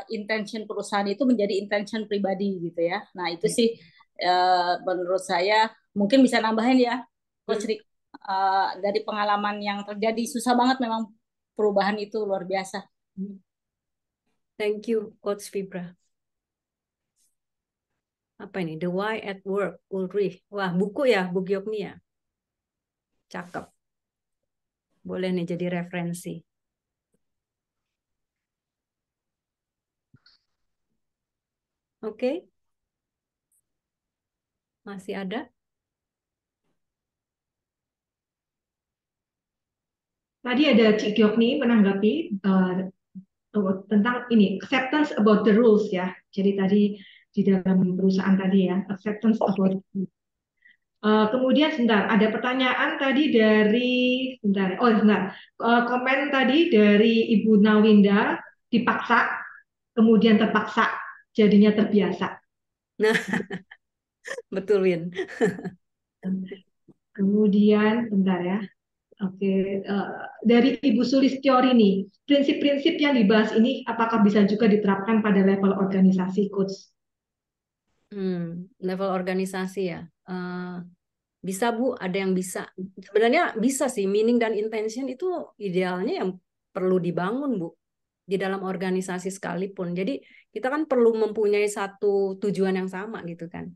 intention perusahaan itu menjadi intention pribadi gitu ya. Nah itu sih menurut saya mungkin bisa nambahin ya, Coach Rick, dari pengalaman yang terjadi susah banget memang, perubahan itu luar biasa. Thank you, Coach Fibra. Apa ini? The Why at Work, Ulrich. Wah, buku ya, Bu Gyokni ya. Cakep. Boleh nih jadi referensi. Oke. Masih ada? Tadi ada Cik Gyokni menanggapi tentang ini acceptance about the rules ya. Jadi tadi di dalam perusahaan tadi ya acceptance about. Kemudian sebentar ada pertanyaan tadi dari komen tadi dari Ibu Nawinda, dipaksa kemudian terpaksa jadinya terbiasa. Nah, betul, Win. Kemudian bentar ya. Oke, dari Ibu Sulistyorini, prinsip-prinsip yang dibahas ini apakah bisa juga diterapkan pada level organisasi, Coach? Level organisasi ya. Bisa Bu, ada yang bisa. Sebenarnya bisa sih, meaning dan intention itu idealnya yang perlu dibangun Bu di dalam organisasi sekalipun. Jadi kita kan perlu mempunyai satu tujuan yang sama gitu kan,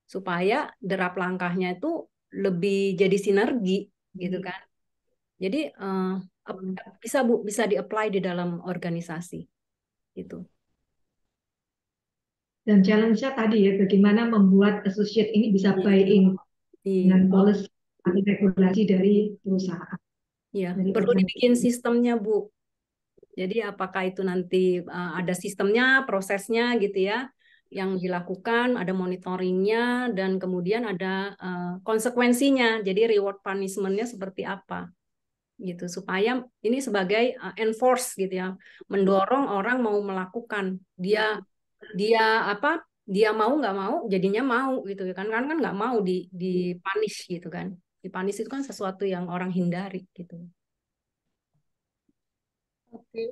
supaya derap langkahnya itu lebih jadi sinergi gitu kan. Jadi bisa Bu, bisa di-apply di dalam organisasi gitu. Dan challenge-nya tadi ya, bagaimana membuat associate ini bisa buy-in dengan policy atau regulasi dari perusahaan. Iya, Dari perlu organisasi. dibikin sistemnya Bu. Jadi apakah itu nanti ada sistemnya, prosesnya gitu ya, yang dilakukan, ada monitoringnya, dan kemudian ada konsekuensinya. Jadi reward punishment-nya seperti apa, gitu. Supaya ini sebagai enforce gitu ya, mendorong orang mau melakukan. Dia mau nggak mau, jadinya mau gitu kan nggak mau di punish gitu kan. Di punish itu kan sesuatu yang orang hindari gitu.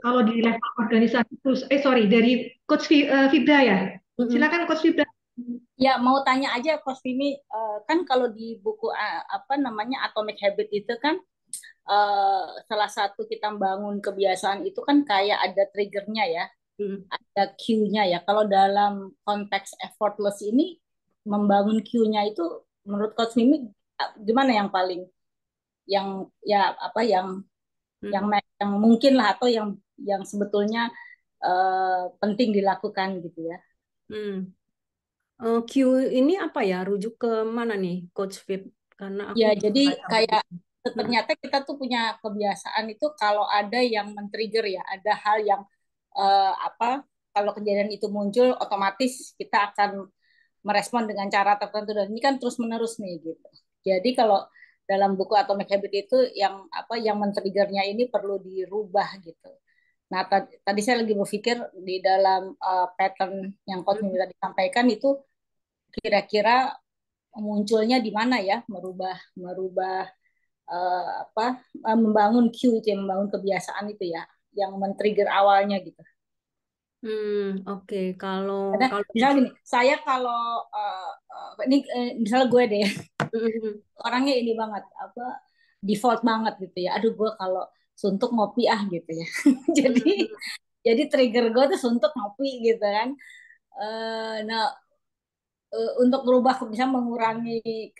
Kalau di level organisasi terus, dari Coach Fibra ya. Silakan Coach Fibra. Ya, mau tanya aja Coach Vimi, kan kalau di buku Atomic Habit itu kan salah satu kita bangun kebiasaan itu kan kayak ada triggernya ya, ada cue-nya ya. Kalau dalam konteks effortless ini membangun cue-nya itu menurut Coach Vimi gimana yang paling yang mungkin lah atau yang sebetulnya penting dilakukan gitu ya. Q ini apa ya? Rujuk ke mana nih, Coach Vip? Karena aku jadi kayak ternyata kita tuh punya kebiasaan itu kalau ada yang men-trigger ya, ada hal yang kalau kejadian itu muncul otomatis kita akan merespon dengan cara tertentu, dan ini kan terus-menerus nih gitu. Jadi kalau dalam buku Atomic Habit itu yang men-triggernya ini perlu dirubah gitu. Nah, tadi saya lagi berpikir di dalam pattern yang Coach Mimi tadi sampaikan itu kira-kira munculnya di mana ya, membangun cue itu, membangun kebiasaan itu ya, yang men-trigger awalnya gitu. Oke. Kalau Karena misalnya gini, saya kalau misalnya gue deh orangnya ini banget apa default banget gitu ya. Aduh gue kalau suntuk ngopi gitu ya. Jadi jadi trigger gue tuh suntuk ngopi gitu kan. Nah untuk berubah bisa mengurangi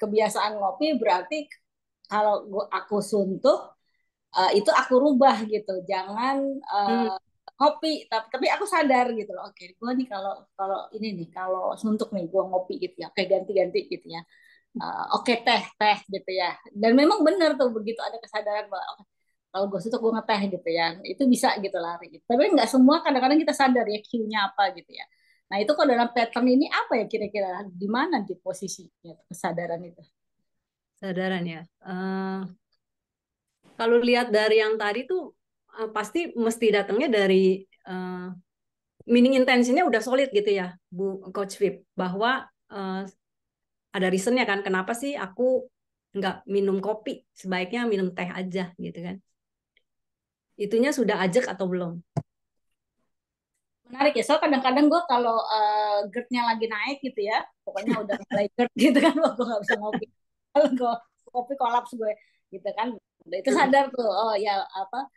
kebiasaan ngopi berarti kalau aku suntuk itu aku rubah gitu. Jangan ngopi tapi aku sadar gitu loh. Oke, gue nih kalau kalau ini nih kalau suntuk nih gue ngopi gitu ya. Oke, ganti-ganti gitu ya. Oke, teh gitu ya. Dan memang benar tuh begitu ada kesadaran bahwa kalau gue suntuk gue ngeteh gitu ya. Itu bisa gitu lari gitu. Tapi nggak semua, kadang-kadang kita sadar ya cue-nya apa gitu ya. Nah, itu kalau dalam pattern ini apa ya kira-kira di mana di posisinya kesadaran itu? Kesadaran ya. Kalau lihat dari yang tadi tuh pasti mesti datangnya dari meaning intentionnya udah solid gitu ya, Bu Coach Vip, bahwa ada reasonnya kan, kenapa sih aku nggak minum kopi, sebaiknya minum teh aja gitu kan. Itunya sudah ajak atau belum? Menarik ya, so kadang-kadang gue kalau GERD-nya lagi naik gitu ya, pokoknya udah mulai GERD gitu kan, gue nggak bisa ngopi. Kalau gue kopi kolaps gue gitu kan, itu sadar tuh, oh ya apa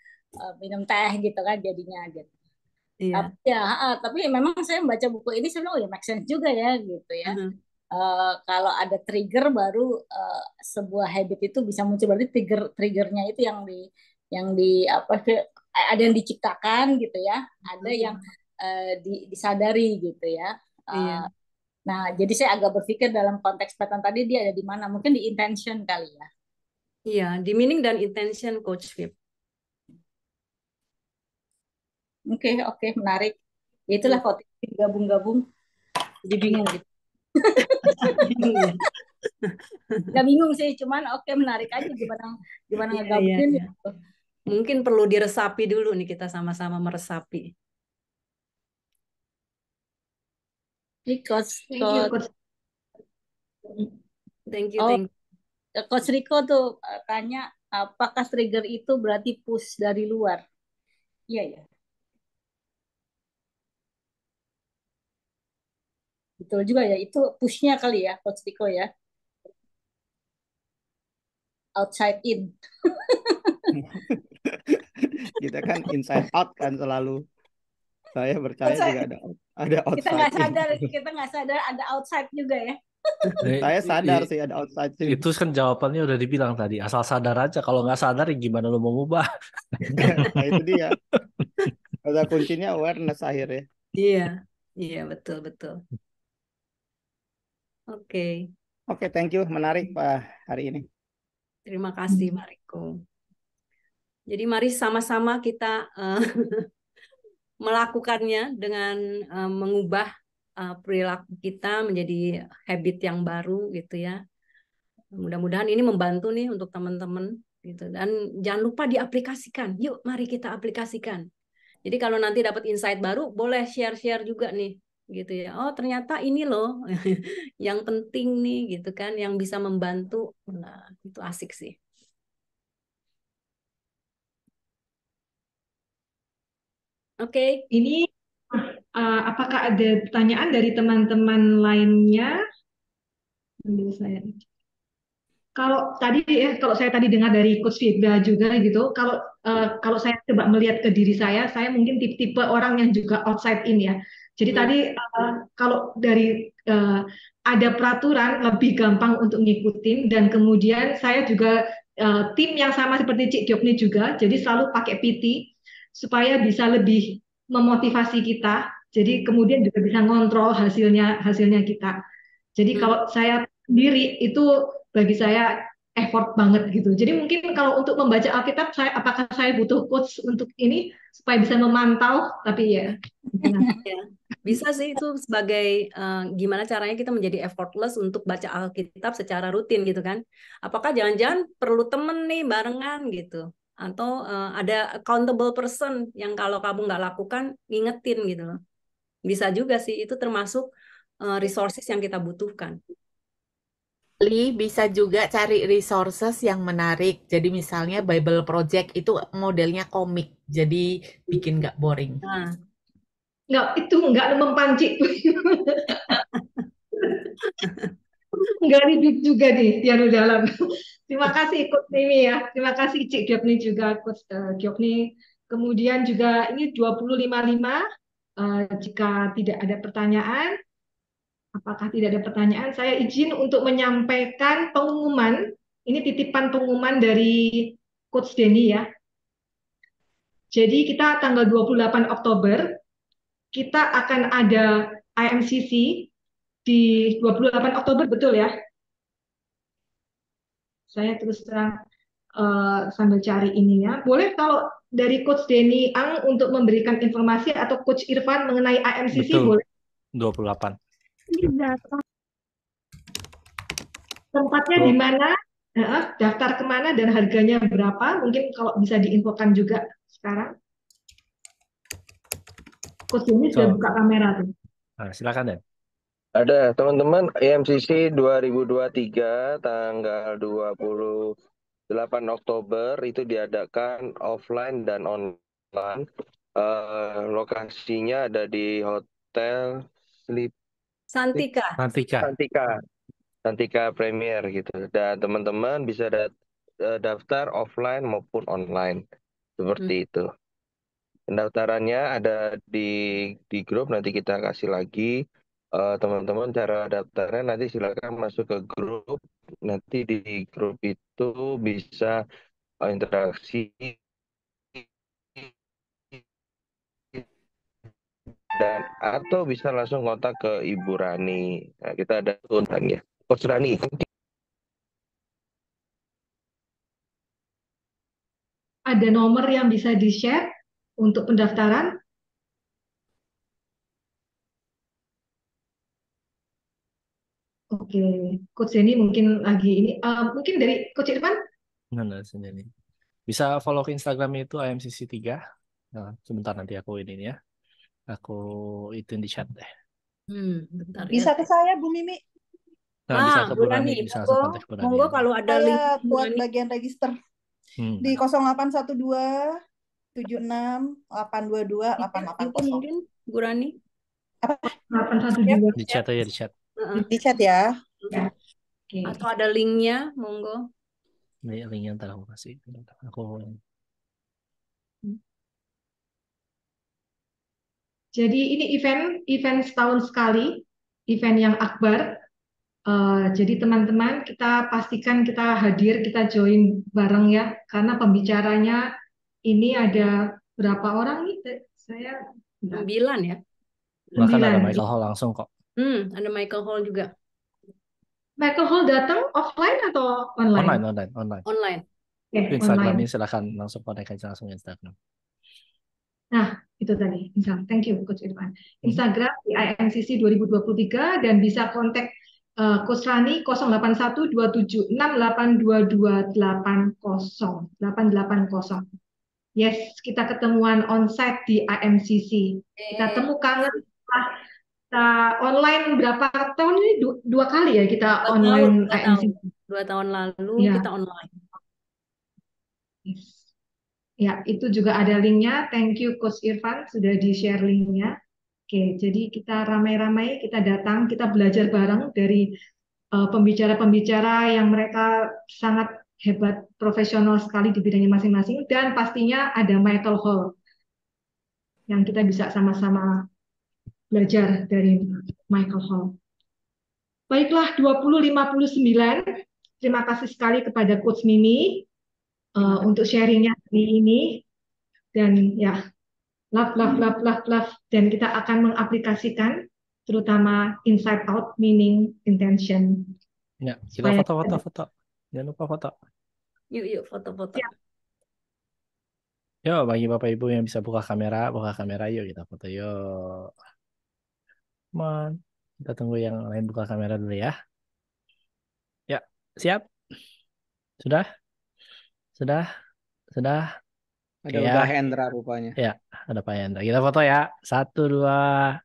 minum teh gitu kan jadinya gitu. Iya. Tapi ya, tapi memang saya membaca buku ini saya bilang oh ya make sense juga ya gitu ya. Kalau ada trigger baru sebuah habit itu bisa muncul, berarti triggernya itu yang di apa ada yang diciptakan gitu ya, ada yang disadari gitu ya. Iya. Nah, jadi saya agak berpikir dalam konteks pattern tadi dia ada di mana? Mungkin di intention kali ya. Iya, di meaning dan intention Coach Vip. Oke, menarik. Ya itulah kok gabung-gabung jadi bingung gitu. Gak bingung sih, cuman oke menarik aja gimana ngegabungin iya. gitu. Mungkin perlu diresapi dulu nih, kita sama-sama meresapi. Coach, Thank you. Coach Riko tuh tanya apakah trigger itu berarti push dari luar? Iya ya. Betul juga ya, itu pushnya kali ya Coach Riko ya. Outside in. Kita kan inside out kan selalu. Saya percaya juga ada outside Kita nggak sadar ada outside juga ya. Saya sadar sih ada outside sih. Itu kan jawabannya udah dibilang tadi, asal sadar aja. Kalau nggak sadar ya gimana lu mau ngubah? Nah itu dia. Kata kuncinya awareness akhirnya. Iya betul. Oke, thank you, menarik Pak hari ini. Terima kasih Mariko. Jadi mari sama-sama kita melakukannya dengan mengubah perilaku kita menjadi habit yang baru gitu ya. Mudah-mudahan ini membantu nih untuk teman-teman gitu. Dan jangan lupa diaplikasikan. Yuk, mari kita aplikasikan. Jadi kalau nanti dapat insight baru, boleh share-share juga nih gitu ya. Oh, ternyata ini loh yang penting nih gitu kan, yang bisa membantu. Nah, itu asik sih. Oke. Ini apakah ada pertanyaan dari teman-teman lainnya? Kalau saya tadi dengar dari Coach Fibra juga gitu, kalau saya coba melihat ke diri saya mungkin tipe orang yang juga outside in ya. Jadi tadi kalau dari ada peraturan lebih gampang untuk ngikutin, dan kemudian saya juga tim yang sama seperti Cik Gyopni juga, jadi selalu pakai PT supaya bisa lebih memotivasi kita. Jadi kemudian juga bisa ngontrol hasilnya kita. Jadi kalau saya sendiri itu bagi saya effort banget gitu. Jadi mungkin kalau untuk membaca Alkitab, apakah saya butuh coach untuk ini supaya bisa memantau? Tapi ya. Bisa sih itu sebagai gimana caranya kita menjadi effortless untuk baca Alkitab secara rutin gitu kan. Apakah jangan-jangan perlu temen nih barengan gitu. Atau ada accountable person yang kalau kamu nggak lakukan, ngingetin gitu loh. Bisa juga sih, itu termasuk resources yang kita butuhkan. Bisa juga cari resources yang menarik. Jadi misalnya Bible Project itu modelnya komik, jadi bikin nggak boring. Nah, nggak mempancing. Nggak ribet juga nih Tianu Dalam. Terima kasih Coach Mimi ya. Terima kasih Cik Gyopni juga Coach Gyopni. Kemudian juga ini 20.55. Jika tidak ada pertanyaan, apakah tidak ada pertanyaan, saya izin untuk menyampaikan pengumuman. Ini titipan pengumuman dari Coach Denny ya. Jadi kita tanggal 28 Oktober kita akan ada IMCC di 28 Oktober, betul ya? Saya terus terang sambil cari ininya. Boleh kalau dari Coach Denny Ang untuk memberikan informasi atau Coach Irfan mengenai IMCC, Betul. boleh? 28. Tempatnya di mana, daftar kemana, dan harganya berapa? Mungkin kalau bisa diinfokan juga sekarang. Coach Denny sudah buka kamera tuh. Nah, silakan Den. Ada teman-teman IMCC 2023 tanggal 28 Oktober itu diadakan offline dan online. Lokasinya ada di Hotel Santika. Santika Premier gitu. Dan teman-teman bisa daftar offline maupun online seperti itu. Pendaftarannya ada di grup, nanti kita kasih lagi. Teman-teman cara daftarnya nanti silakan masuk ke grup. Nanti di grup itu bisa interaksi dan atau bisa langsung kontak ke Ibu Rani. Nah, kita ada kontaknya. Coach Rani. Ada nomor yang bisa di-share untuk pendaftaran? Oke, Coach Denny mungkin lagi ini. Mungkin dari Coach Irfan? Nah, sendiri. Bisa follow ke Instagram itu IMCC 3. Nah, sebentar nanti aku ini ya. Aku itu di chat deh. Bentar Bisa ya. ke saya, Bu Mimi. Nah, bisa ke Bu Rani, Rani, bisa langsung kontak Bu Rani. monggo kalau ada link Saya Bu buat Rani. bagian register di 0812 76 822 880. Mungkin Bu Rani. Apa? 812. Di chat aja, di chat. Di chat ya. Oke. Atau ada linknya, monggo. Ini linknya ntar aku kasih. Aku Jadi ini event setahun sekali, event yang akbar. Jadi teman-teman kita pastikan kita hadir, kita join bareng ya, karena pembicaranya ini ada berapa orang nih? Saya 9 ya. bahkan ada 9. Michael Hall langsung kok. Ada Michael Hall juga. Michael Hall datang offline atau online? Online. Oke, Instagramnya online. silakan langsung kontak aja langsung Instagram. Nah, itu tadi. Thank you, Coach Irfan. Instagram di IMCC 2023 dan bisa kontak Coach Rani 081276822880. Yes, kita ketemuan onsite di IMCC. Kita temukan kita online berapa tahun ini? Dua kali ya kita online IMCC. 2 tahun lalu kita online. Yes. Ya, itu juga ada linknya. Thank you Coach Irfan sudah di-share linknya. Oke, jadi kita ramai-ramai, kita datang, kita belajar bareng dari pembicara-pembicara yang mereka sangat hebat, profesional sekali di bidangnya masing-masing, dan pastinya ada Michael Hall yang kita bisa sama-sama belajar dari Michael Hall. Baiklah, 2059. Terima kasih sekali kepada Coach Mimi untuk sharingnya hari ini. Dan ya, love. Dan kita akan mengaplikasikan terutama inside out, meaning, intention. Ya, kita foto-foto. Jangan lupa foto. Yuk foto-foto. Ya. Yuk, bagi Bapak Ibu yang bisa buka kamera yuk kita foto yuk. Come on. Kita tunggu yang lain buka kamera dulu ya. Ya, siap? Sudah? Ada udah Hendra rupanya. Ya, ada Pak Hendra. Kita foto ya. 1, 2.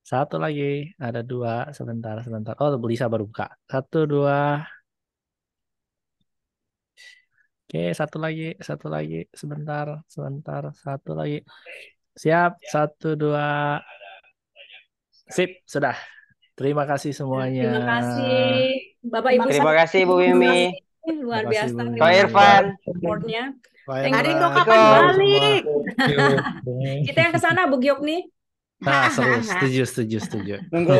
Satu lagi. Ada 2. Sebentar. Oh, Lisa baru buka. 1, 2. Oke, satu lagi. Sebentar. 1 lagi. Siap, 1, 2. Sip, sudah. Terima kasih semuanya. Terima kasih Bapak Ibu Terima sekalian. kasih Bu Terima Mimi. kasih. Luar Terima kasih, biasa. Bu Terima Ko Mimi. kasih Irfan. supportnya. Bye, Thank you. Ariko bye. kapan Assalamualaikum. balik? Thank you. Kita yang ke sana Bu Giokni. Nah, seru. Setuju, setuju, setuju. Nunggu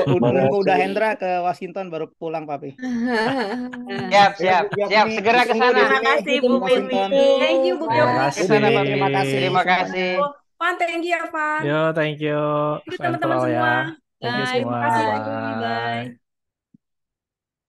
udah Hendra ke Washington baru pulang, Papi. Siap, Ya, siap, Bu siap. Giokni, Segera ke ditunggu di sana. Terima sini kasih di Bu Mimi. Washington. Thank you Bu Terima Giokni. Ke kasih. sana, Pak. Terima kasih Terima semuanya. kasih. Van, thank you ya Van. Yo, thank you. Thank you Fan teman-teman Pro semua. ya. Thank you Terima semua. kasih. Bye. Bye.